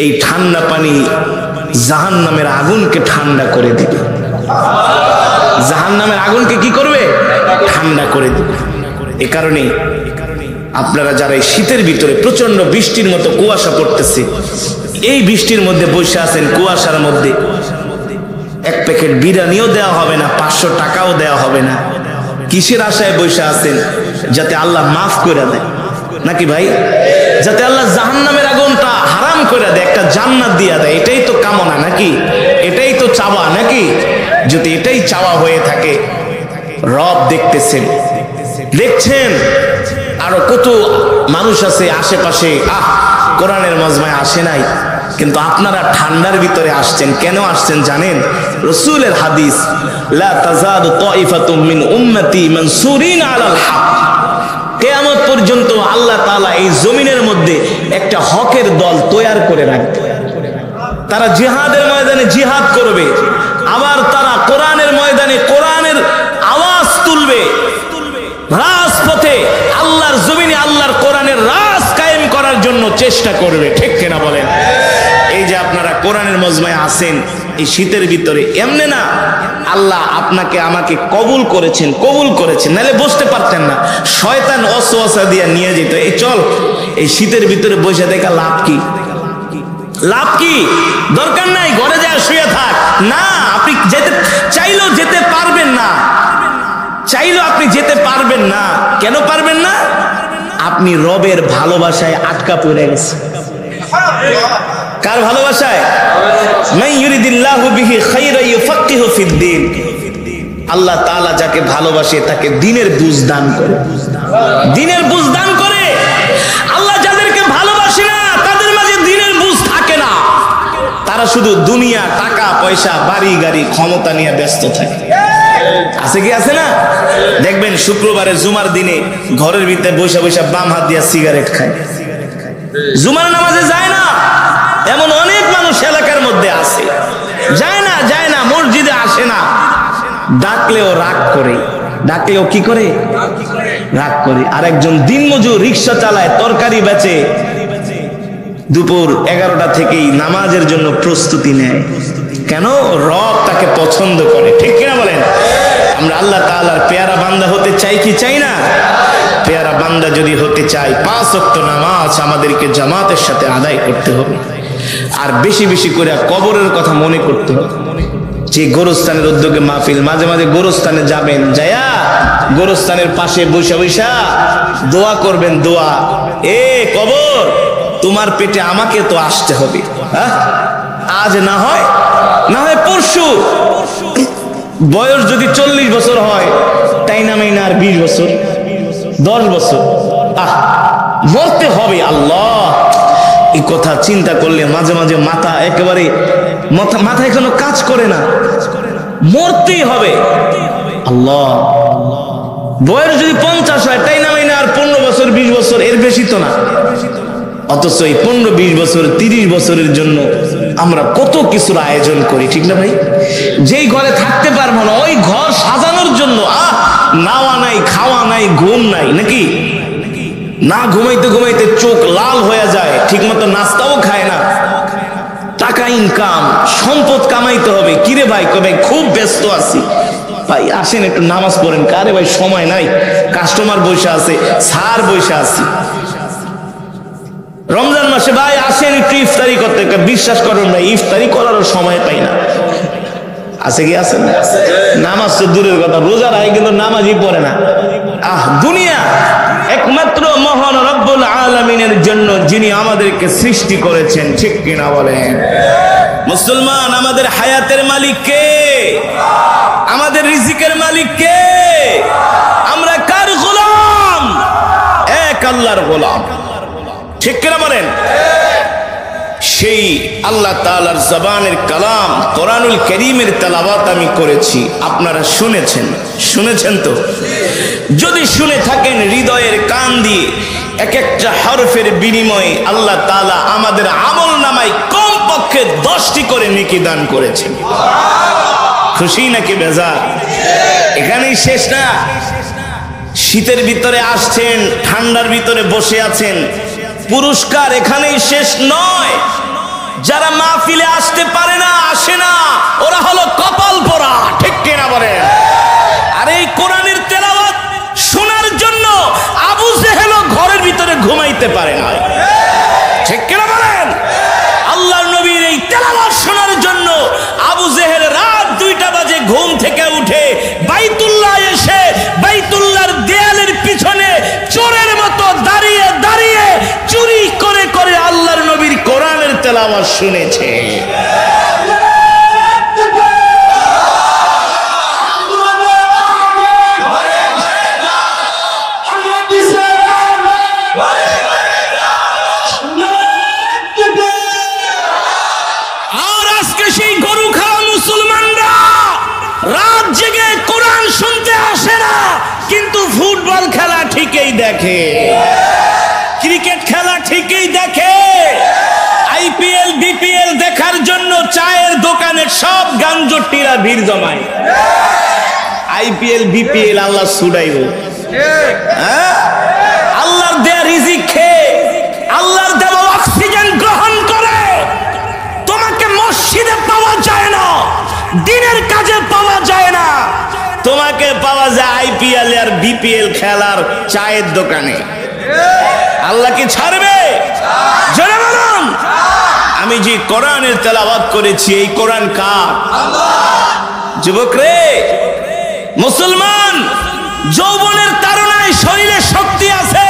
এই ঠান্ডা পানি জাহান্নামের আগুনকে ঠান্ডা করে দিবে। জাহান্নামের আগুনকে কি করবে? ঠান্ডা করে দিবে। এই কারণে আপনারা যারা এই শীতের ভিতরে প্রচন্ড বৃষ্টির মতো কুয়াশা পড়তেছে, এই বৃষ্টির মধ্যে বসে আছেন, কুয়াশার মধ্যে, 1 প্যাকেট বিরিয়ানিও দেওয়া হবে না, 500 টাকাও দেওয়া হবে না। কিসের আশায় বসে আছেন? যাতে আল্লাহ মাফ করে দেয়, নাকি ভাই? যাতে আল্লাহ জাহান্নামের আগুনটা হারাম করে দেয়, একটা জান্নাত দিয়ে দেয়। এটাই তো কামনা, নাকি? এটাই তো চাওয়া, নাকি? যদি এটাই চাওয়া হয়ে থাকে, রব দেখতেছেন, দেখছেন আরো কত মানুষ আছে আশেপাশে, কোরআনের মজমায় আসে নাই, কিন্তু আপনারা ঠান্ডার ভিতরে আসছেন। কেন আসছেন জানেন? রাসূলের হাদিস, লা তাযাদু তাইফাতুম মিন উম্মতি মানসুরিন আলাল হক। কিয়ামত পর্যন্ত আল্লাহ তাআলা এই জমিনের মধ্যে একটা হকের দল তৈরি করে রাখবে। তারা জিহাদের ময়দানে জিহাদ করবে, আবার তারা কোরআনের ময়দানে কোরআনের আওয়াজ তুলবে, রাজপথে আল্লাহর জমিনে আল্লাহর কোরআনের রাজ কায়েম করার জন্য চেষ্টা করবে। ঠিক কিনা বলেন? এই যে আপনারা কোরআনের মজমায় আছেন এই শীতের ভিতরে, এমনি না, আল্লাহ আপনাকে আমাকে কবুল করেছেন, নাহলে বসতে পারতেন না। শয়তান ওয়াসওয়াসা দিয়ে নিয়ে যেত, এই চল, এই শীতের ভিতরে বসে দেখা লাভ কি? লাভ কি? দরকার নাই, ঘরে যা শুয়ে থাক। না, আপনি যেতে চাইলেও যেতে পারবেন না, চাইলেও আপনি যেতে পারবেন না। কেন পারবেন না? আপনি রবের ভালোবাসায় আটকা পড়ে গেছেন। কার ভালোবাসায়? মান ইউরিদিল্লাহু বিহি খায়রান ইউফাক্কিহু ফিদ্দীন। আল্লাহ তাআলা যাকে ভালোবাসে তাকে দ্বীনের বুঝ দান করে, দ্বীনের বুঝ দান করে। আল্লাহ যাদেরকে ভালোবাসে না তাদের মাঝে দ্বীনের বুঝ থাকে না, তারা শুধু দুনিয়া, টাকা পয়সা, বাড়ি গাড়ি, ক্ষমতা নিয়ে ব্যস্ত থাকে। আছে কি আছে না? দেখবেন শুক্রবারে জুমার দিনে ঘরের ভিতরে বসে বসে বাম হাত দিয়ে সিগারেট খায়, জুমার নামাজে যায় না। এমন অনেক মানুষ এলাকার মধ্যে আছে, যায় না, মসজিদে আসে না, ডাকলেও রাগ করে, ডাকলেও কি করে? রাগ করে। আর একজন দিনমজুর রিক্সা চালায়, তরকারি বেচে, দুপুর 11টা থেকেই নামাজের জন্য প্রস্তুতি নেয়। কেন? রব তাকে পছন্দ করে। ঠিক কিনা বলেন? আমরা আল্লাহ তাআলার পেয়ারা বান্দা হতে চাই কি চাই না? পেয়ারা বান্দা যদি হতে চাই 5 ওয়াক্ত নামাজ আমাদেরকে জামাতের সাথে আদায় করতে হবে। আর বেশি বেশি করে কবরের কথা মনে করতে হবে। যে গোরস্থানের উদ্যোগে মাহফিল, মাঝে মাঝে গোরস্থানে যাবেন, যায়া গোরস্থানের পাশে বৈশা বৈশা দোয়া করবেন। দোয়া, এ কবর, তোমার পেটে আমাকে তো আসতে হবে, আজ না হয় পরশু। বয়স যদি 40 বছর হয়, তাই না মাইনা আর 20 বছর, 10 বছর, মরতে হবে। আল্লাহ, এই কথা চিন্তা করলে মাঝে মাঝে মাথা একেবারে মাথায় কোনো কাজ করে না। মরতেই হবে। আল্লাহ, বয়স যদি 50 হয়, তাই না মাইনা আর 15 বছর, 20 বছর, এর বেশি তো না। অথচ এই 15-20 বছর, 30 বছরের জন্য আমরা কত কিছুর আয়োজন করি, ঠিক না ভাই? যেই ঘরে থাকতে পারবো না, ওই ঘর সাজানোর জন্য নাওয়া নাই, খাওয়া নাই, ঘুম নাই, নাকি? না ঘুমাইতে ঘুমাইতে চোখ লাল হয়ে যায়, ঠিক মতো নাস্তাও খায় না। টাকা ইনকাম, সম্পদ কামাইতে হবে। কিরে ভাই? কবে খুব ব্যস্ত আছি। ভাই আসেন একটু নামাজ পড়েন। কারে ভাই সময় নাই, কাস্টমার বসে আছে, স্যার বসে আছে। রমজান মাসে ভাই আসেন একটু ইফতারি করতে। বিশ্বাস করেন ভাই, ইফতারি করারও সময় পাই না। আছে কি আছে না? নামাজ তো দূরের কথা, রোজা রাখে কিন্তু নামাজই পড়ে না। দুনিয়া একমাত্র মহান রব্বুল আলামিনের জন্য, যিনি আমাদেরকে সৃষ্টি করেছেন। ঠিক কিনা বলেন? মুসলমান, আমাদের হায়াতের মালিক কে? আমাদের রিজিকের মালিক কে? আমরা কার গোলাম? এক আল্লাহর গোলাম। ঠিক কিনা বলেন? সেই আল্লাহ তাআলার জবানের কালাম কোরআনুল কারীমের তেলাওয়াত আমি করেছি, আপনারা শুনেছেন তো? যদি শুনে থাকেন, হৃদয়ের কান দিয়ে এক একটা হরফের বিনিময়ে আল্লাহ তাআলা আমাদের আমল নামায় কমপক্ষে 10টি করে নেকি দান করেছেন। খুশি নাকি বেজার? এখানেই শেষ না। শীতের ভিতরে আসছেন, ঠান্ডার ভিতরে বসে আছেন, পুরস্কার এখানেই শেষ নয়। যারা মাহফিলে আসতে পারে না, আসে না, ওরা হলো কপাল পোড়া। ঠিক কিনা বলেন? আর এই কোরআনের তেলাওয়াত শোনার জন্য আবু জেহেলও ঘরের ভিতরে ঘুমাইতে পারে না। ঠিক কিনা বলেন? আল্লাহর নবীর এই তেলাওয়াত শোনার জন্য আবু জেহেল রাত 2টা বাজে ঘুম থেকে উঠে বাইতুল্লাহ এসে বাইতুল্লাহর দেয়ালের পিছনে চোরের মতো দাঁড়িয়ে দাঁড়িয়ে চুরি করে করে আল্লাহর নবীর কোরআনের তেলাওয়াত শুনেছে। আর আজকে সেই গরু খাওয়া মুসলমানরা রাত জেগে কোরআন শুনতে আসে না, কিন্তু ফুটবল খেলা ঠিকই দেখে, ক্রিকেট খেলা ঠিকই দেখে, আইপিএল বিপিএল দেখার জন্য চায়ের দোকানে সব গাঞ্জটিরা ভিড় জমায়। আইপিএল বিপিএল আল্লাহ ছুড়াইব। আল্লাহর দেয়া রিজিক খেয়ে, আল্লাহর দেওয়া অক্সিজেন গ্রহণ করে তোমাকে মসজিদে পাওয়া যায় না, দিনের কাজে পাওয়া যায় না, তোমাকে পাওয়া যায় আইপিএল আর বিপিএল খেলার চায়ের দোকানে। আল্লাহ কি ছাড়বে? জোরে বলুন। আমি যে কোরআনের তেলাওয়াত করেছি, এই কোরআন কার? যুবক রে, মুসলমান, যৌবনের তাড়নায় শরীরে শক্তি আছে,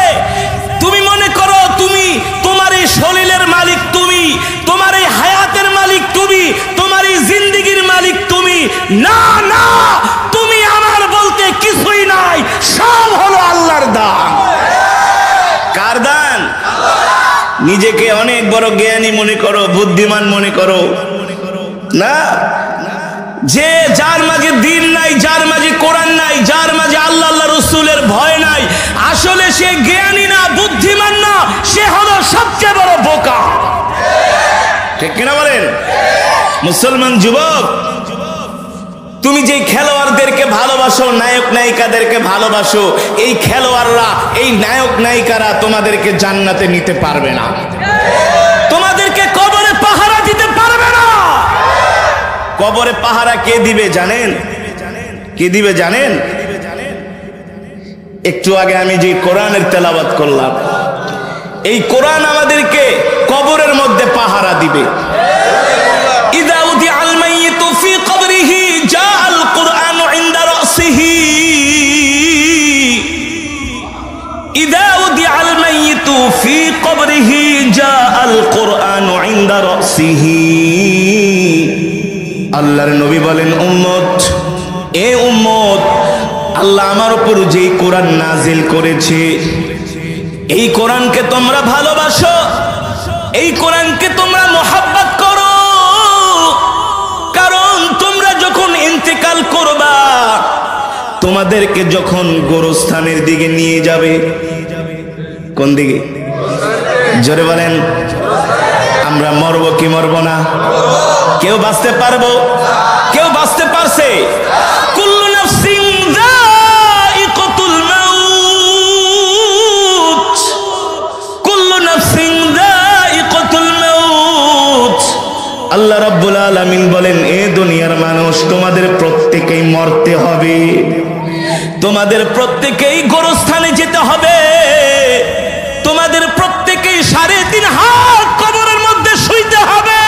নিজেকে অনেক বড় জ্ঞানী মনে করো, বুদ্ধিমান মনে করো না। যে যার মাঝে দিন নাই, যার মাঝে কোরআন নাই, যার মাঝে আল্লাহ আল্লাহ রসুলের ভয় নাই, আসলে সে জ্ঞানী না, বুদ্ধিমান না, সে হলো সবচেয়ে বড় বোকা। ঠিক কিনা বলেন? মুসলমান যুবক, তুমি যে খেলোয়াড়দেরকে ভালোবাসো, নায়ক নায়িকাদেরকে ভালোবাসো, এই খেলোয়াড়রা, এই নায়ক নায়িকারা তোমাদেরকে জান্নাতে নিতে পারবে না, তোমাদেরকে কবরে পাহারা দিতে পারবে না। কবরে পাহারা কে দিবে জানেন? কে দিবে জানেন? একটু আগে আমি যে কোরআনের তেলাওয়াত করলাম, এই কোরআন আমাদেরকে কবরের মধ্যে পাহারা দিবে। ইদা উদিআল মাইয়িতু ফি কবরিহি জাআল কুরআনু ইনদা রাসিহি। ইদা উদিআল মাইয়িতু ফি কবরিহি জাআল কুরআনু ইনদা রাসিহি। আল্লাহর নবী বলেন, উম্মত, এ উম্মত, আল্লাহ আমার উপর যে কোরআন নাজিল করেছে, এই কোরআনকে তোমরা ভালোবাসো, এই কোরআনকে তোমরা মোহাব্বত করো, কারণ তোমরা যখন ইন্তেকাল করবা, তোমাদেরকে যখন গোরস্থানের দিকে নিয়ে যাবে, কোন দিকে? জোরে বলেন। আমরা মরবো কি মরবো না? কেউ বাঁচতে পারবো? কেউ বাঁচতে পারছে? কুল্লু নাফসিন যায়িকাতুল মাউত, কুল্লু নাফসিন যায়িকাতুল মাউত। আল্লাহ রাব্বুল আলামিন বলেন, এ দুনিয়ার মানুষ, তোমাদের প্রত্যেকেই মরতে হবে, তোমাদের প্রত্যেকেই গোরস্থানে যেতে হবে, তোমাদের প্রত্যেকেই 3.5 হাত কবরের মধ্যে শুইতে হবে।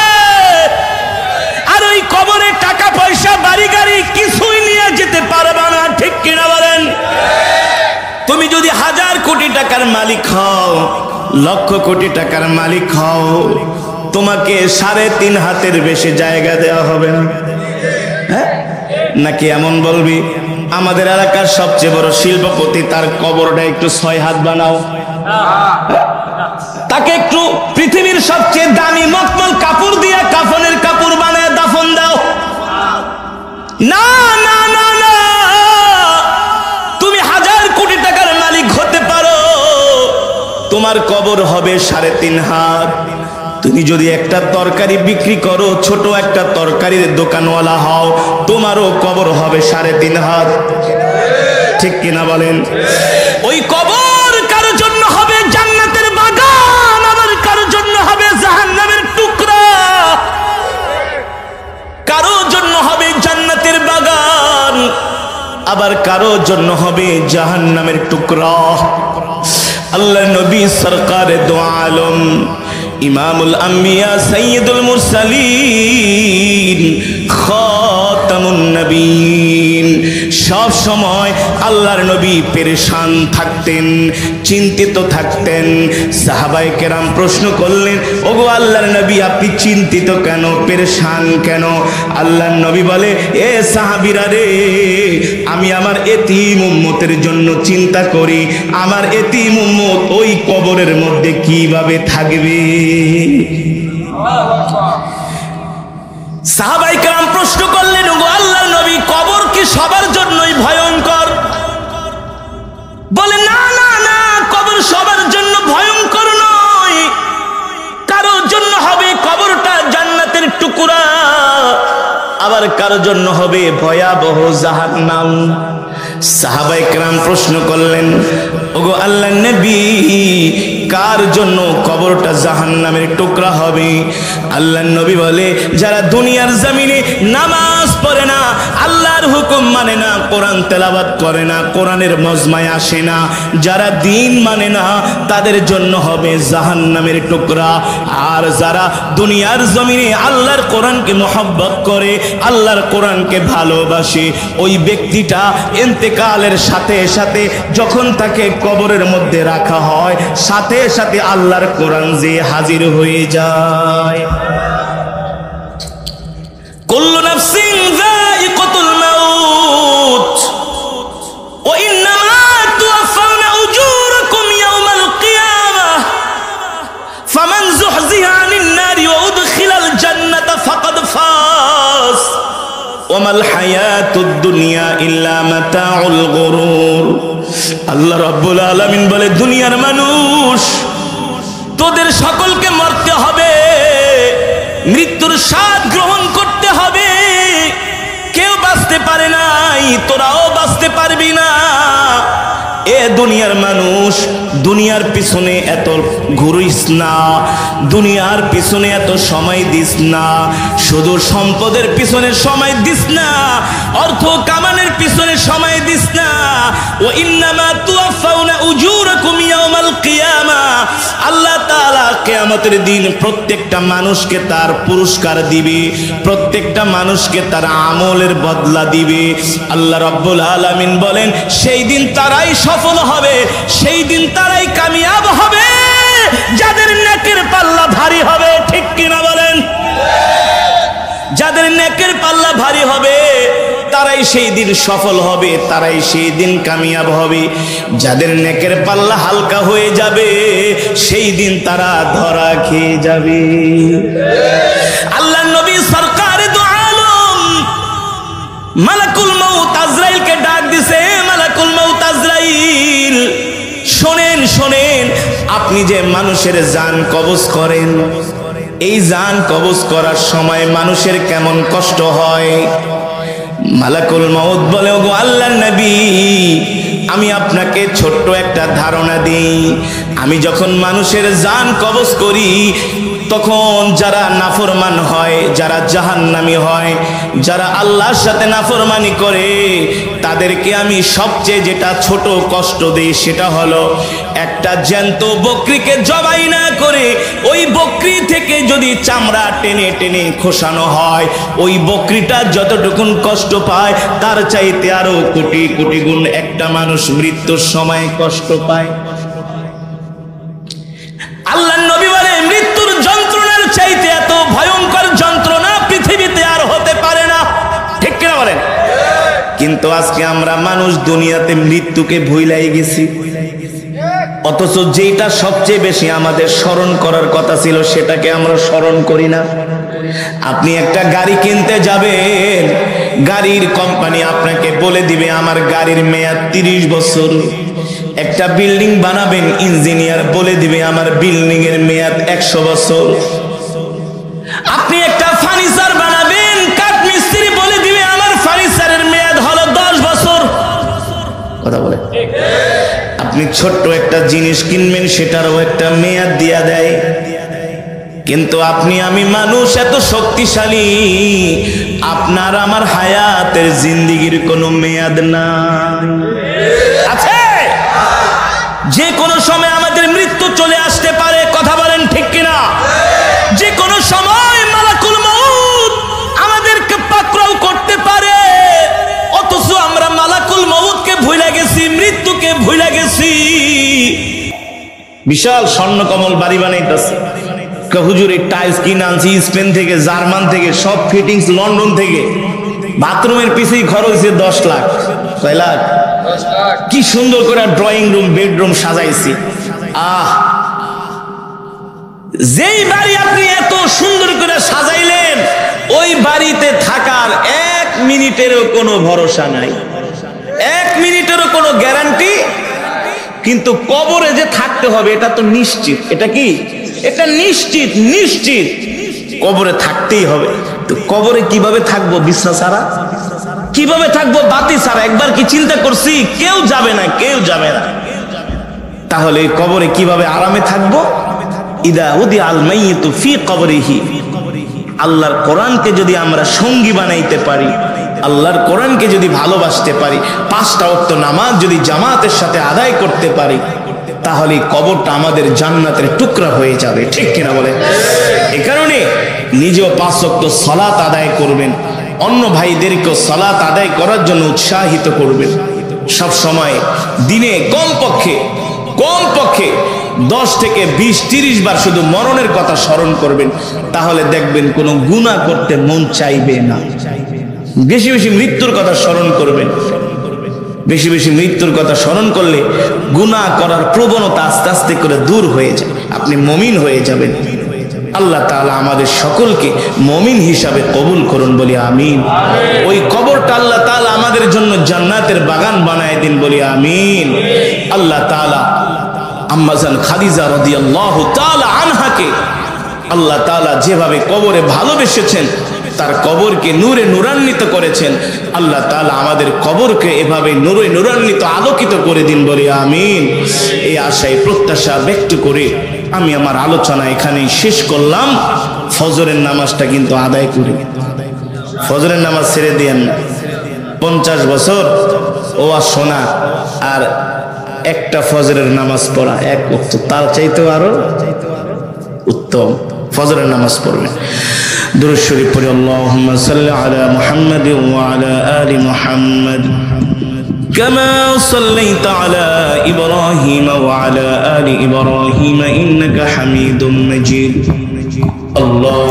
আর ওই কবরে টাকা পয়সা, বাড়ি গাড়ি কিছুই নিয়ে যেতে পারবে না। ঠিক কিনা বলেন? তুমি যদি 1000 কোটি টাকার মালিক হও, লক্ষ কোটি টাকার মালিক হও, তোমাকে 3.5 হাতের বেশি জায়গা দেওয়া হবে না। হ্যাঁ, নাকি এমন বলবি, আমাদের এলাকার সবচেয়ে বড় শিল্পপতি, তার কবরটা একটু 6 হাত বানাও, তাকে একটু পৃথিবীর সবচেয়ে দামি মখমল কাপড় দিয়ে কাফনের কাপড় বানায় দাফন দাও। না না না না, তুমি 1000 কোটি টাকার মালিক হতে পারো, তোমার কবর হবে 3.5 হাত। তুমি যদি একটা তরকারি বিক্রি করো, ছোট একটা তরকারির দোকানওয়ালা হও, তোমারও কবর হবে 3.5 হাত। ঠিক কিনা বলেন? ওই কবর কারোর জন্য হবে জান্নাতের বাগান, আবার কারোর জন্য হবে জাহান্নামের টুকরা। কারোর জন্য হবে জান্নাতের বাগান, আবার কারোর জন্য হবে জাহান্নামের টুকরা। আল্লাহ নবী সরকারে দো আলম, ইমামুল আম্বিয়া, সাইয়্যিদুল মুরসালিন, খাতামুন নবীন, সব সময় আল্লাহর নবী পেরেশান থাকতেন, চিন্তিত থাকতেন। সাহাবায়ে কেরাম প্রশ্ন করলেন, ওগো আল্লাহর নবী, আপনি চিন্তিত কেন, পেরেশান কেন? আল্লাহর নবী বলে, এ সাহাবীরা রে, আমি আমার এতিম উম্মতের জন্য চিন্তা করি, আমার এতিম উম্মত ওই কবরের মধ্যে কিভাবে থাকবে। সাহাবায়ে কেরাম প্রশ্ন করলেন, ওগো আল্লাহর নবী, কবর কি সবার জন্যই ভয়ঙ্কর? বলে, না না না, কবর সবার জন্য ভয়ঙ্কর নয়, কারোর জন্য হবে কবরটা জান্নাতের টুকরা, আবার কারোর জন্য হবে ভয়াবহ জাহান্নাম। সাহাবায়ে কেরাম প্রশ্ন করলেন, ওগো আল্লাহর নবী, কার জন্য কবরটা জাহান্নামের টুকরা হবে? আল্লাহর নবী বলে, যারা দুনিয়ার জমিনে নামাজ পড়ে না, আল্লাহর হুকুম মানে না, কোরআন তেলাওয়াত করে না, কোরআনের মজমায় আসে না, যারা দিন মানে না, তাদের জন্য হবে জাহান্নামের টুকরা। আর যারা দুনিয়ার জমিনে আল্লাহর কোরআনকে মহব্বত করে, আল্লাহর কোরআনকে ভালোবাসে, ওই ব্যক্তিটা ইন্তেকালের সাথে সাথে যখন তাকে কবরের মধ্যে রাখা হয়, সাথে সাথে আল্লাহর কোরআন যে হাজির হয়ে যায়। কুল্লু নাফসিন যায়িকাতুল মাউত ওয়া ইন্নামা তুওয়াফাউনা উজুরাকুম ইয়াওমাল কিয়ামাহ ফামান ওয়ামাল হায়াতুদ দুনিয়া ইল্লা মাতাউল গুরুর। আল্লাহ রাব্বুল আলামিন বলে, দুনিয়ার মানুষ, তোদের সকলকে মরতে হবে, মৃত্যুর স্বাদ গ্রহণ করতে হবে। কেউ বাঁচতে পারে নাই, তোরাও বাঁচতে পারবি না। এ দুনিয়ার মানুষ, দুনিয়ার পিছনে এত ঘুরিস না, দুনিয়ার পিছনে এত সময় দিস না, শুধু সম্পদের পিছনে সময় দিস না, অর্থ কামানের পিছনে সময় দিস না। ও ইন্নামা তুওয়াফাউনা উজুরাকুম ইয়াউমাল কিয়ামা। আল্লাহ তাআলা কিয়ামতের দিন প্রত্যেকটা মানুষকে তার পুরস্কার দিবে, প্রত্যেকটা মানুষকে তার আমলের বদলা দিবে। আল্লাহ রাব্বুল আলামিন বলেন, সেই দিন তারাই সফল হবে, সেই দিন তারাই কামিয়াব হবে যাদের নেকের পাল্লা ভারী হবে। ঠিক কিনা বলেন? যাদের নেকের পাল্লা ভারী হবে তারাই সেই দিন সফল হবে, তারাই সেই দিন কামিয়াব হবে। যাদের নেকের পাল্লা হালকা হয়ে যাবে সেই দিন তারা ধরা খেয়ে যাবে। আল্লাহ নবী সরকারে দু আলম মালাকুল মউত আজরাইলকে ডাক দিছে, মালাকুল মউত আজরাইল, শোনেন শোনেন, আপনি যে মানুষের জান কবজ করেন, এই জান কবজ করার সময় মানুষের কেমন কষ্ট হয়। মালাকুল মউত বলে, ওগো আল্লাহর নবী, আমি আপনাকে ছোট্ট একটা ধারণা দিই। আমি যখন মানুষের জান কবজ করি তখন যারা নাফরমান হয়, যারা জাহান্নামী হয়, যারা আল্লাহর সাথে নাফরমানি করে, তাদেরকে আমি সবচেয়ে যেটা ছোট কষ্ট দিই সেটা হলো একটা জ্যান্ত বকরিকে জবাই না করে ওই বকরি থেকে যদি চামড়া টেনে টেনে খোসানো হয়, ওই বকরিটা যতটুকুন কষ্ট পায় তার চাইতে আরো কোটি কোটি গুণ একটা মানুষ মৃত্যুর সময় কষ্ট পায়। আল্লাহর নবী বলে, মৃত্যুর যন্ত্রণার চাইতে এত ভয়ঙ্কর যন্ত্রণা পৃথিবীতে আর হতে পারে না। ঠিক কিনা বলেন? কিন্তু আজকে আমরা মানুষ দুনিয়াতে মৃত্যুকে ভুলাই গেছি, অথচ যেটা সবচেয়ে বেশি আমাদের স্মরণ করার কথা ছিল সেটাকে আমরা স্মরণ করি না। আপনি একটা গাড়ি কিনতে যাবেন, গাড়ির কোম্পানি আপনাকে বলে দিবে আমার গাড়ির মেয়াদ 30 বছর। একটা বিল্ডিং বানাবেন, ইঞ্জিনিয়ার বলে দিবে আমার বিল্ডিং এর মেয়াদ 100 বছর। আপনি একটা ফার্নিচার বানাবেন, কাঠমিস্ত্রি বলে দিবে আমার ফার্নিচারের মেয়াদ হলো 10 বছর। কথা বলে? আপনি ছোট্ট একটা জিনিস কিনবেন, সেটারও একটা মেয়াদ দিয়া দেয়। কিন্তু আপনি আমি মানুষ এত শক্তিশালী, আপনার আমার হায়াতের জিন্দেগির কোনো মেয়াদ নাই। আছে? যে কোনো সময় আমাদের মৃত্যু চলে আসতে পারে। কথা বলেন ঠিক কিনা? যে কোনো সময় মালাকুল মউত আমাদেরকে পাকড়াও করতে পারে, অথচ আমরা মালাকুল মউতকে ভুলে গেছি, মৃত্যুকে ভুলে গেছি। বিশাল স্বর্ণকমল বাড়ি বানাইতেছে, হুজুর এই টাইলস কিনে আনছি স্পেন থেকে, জার্মান থেকে, সব ফিটিংস লন্ডন থেকে। বাথরুমের পিছেই খরচ হয়েছে 10 লাখ। 6 লাখ? কি সুন্দর করে ড্রয়িং রুম, বেডরুম সাজাইছি। যেই বাড়ি আপনি এত সুন্দর করে সাজাইলেন, ওই বাড়িতে থাকার 1 মিনিটেরও কোনো ভরসা নাই, 1 মিনিটেরও কোনো গ্যারান্টি। কিন্তু কবরে যে থাকতে হবে এটা তো নিশ্চিত। এটা কি? এটা নিশ্চিত, নিশ্চিত কবরে থাকতেই হবে। তো কবরে কিভাবে থাকবো? বিছনা ছাড়া কিভাবে থাকবো? বাতি ছাড়া। একবার কি চিন্তা করছি? কেউ যাবে না, কেউ যাবে না। তাহলে কবরে কিভাবে আরামে থাকবো? ইদা উদি আল মাইয়িতু ফি কবরিহি। আল্লাহর কোরআনকে যদি আমরা সঙ্গী বানাইতে পারি, আল্লাহর কোরআনকে যদি ভালোবাসতে পারি, 5টা ওয়াক্ত নামাজ যদি জামাতের সাথে আদায় করতে পারি, তাহলে কবরটা আমাদের জান্নাতের টুকরা হয়ে যাবে। ঠিক কিনা বলে? এই কারণে নিজেও 5 ওয়াক্ত সালাত আদায় করবেন, অন্য ভাইদেরকেও সালাত আদায় করার জন্য উৎসাহিত করবেন। সব সময় দিনে কমপক্ষে 10 থেকে 20-30 বার শুধু মরণের কথা স্মরণ করবেন, তাহলে দেখবেন কোনো গুনাহ করতে মন চাইবে না। বেশি বেশি মৃত্যুর কথা স্মরণ করবেন, বেশি বেশি মৃত্যুর কথা স্মরণ করলে গুনাহ করার প্রবণতা আস্তে আস্তে করে দূর হয়ে যায়, আপনি মুমিন হয়ে যাবেন। আল্লাহ তাআলা আমাদের সকলকে মুমিন হিসাবে কবুল করুন বলি আমিন। ওই কবরটা আল্লাহ তাআলা আমাদের জন্য জান্নাতের বাগান বানায় দিন বলি আমিন। আল্লাহ তাআলা আম্মা জান খাদিজা রাদিয়াল্লাহু তাআলা আনহাকে আল্লাহ তাআলা যেভাবে কবরে ভালোবেসেছেন, তার কবরকে নূরে নূরান্বিত করেছেন, আল্লাহ তাআলা আমাদের কবরকে এভাবে নূরে নূরান্বিত আলোকিত করে দিন বলি আমিন। এই আশায় প্রত্যাশা ব্যক্ত করে আমি আমার আলোচনা এখানেই শেষ করলাম। ফজরের নামাজটা কিন্তু আদায় করি, ফজরের নামাজ ছেড়ে দিয়েন না। 50 বছর ও আর শোনা আর একটা ফজরের নামাজ পড়া, এক ওয়াক্ত, তার চাইতেও আরো উত্তম ফজরের নামাজ পড়বেন। দুরূদ শরীফ পড়ি, আল্লাহুম্মা সাল্লি আলা মুহাম্মাদ ওয়া আলা আলি মুহাম্মাদ কামা সাল্লাইতা আলা ইব্রাহিম ওয়া আলা আলি ইব্রাহিম ইন্নাকা হামিদুম মাজিদ। আল্লাহ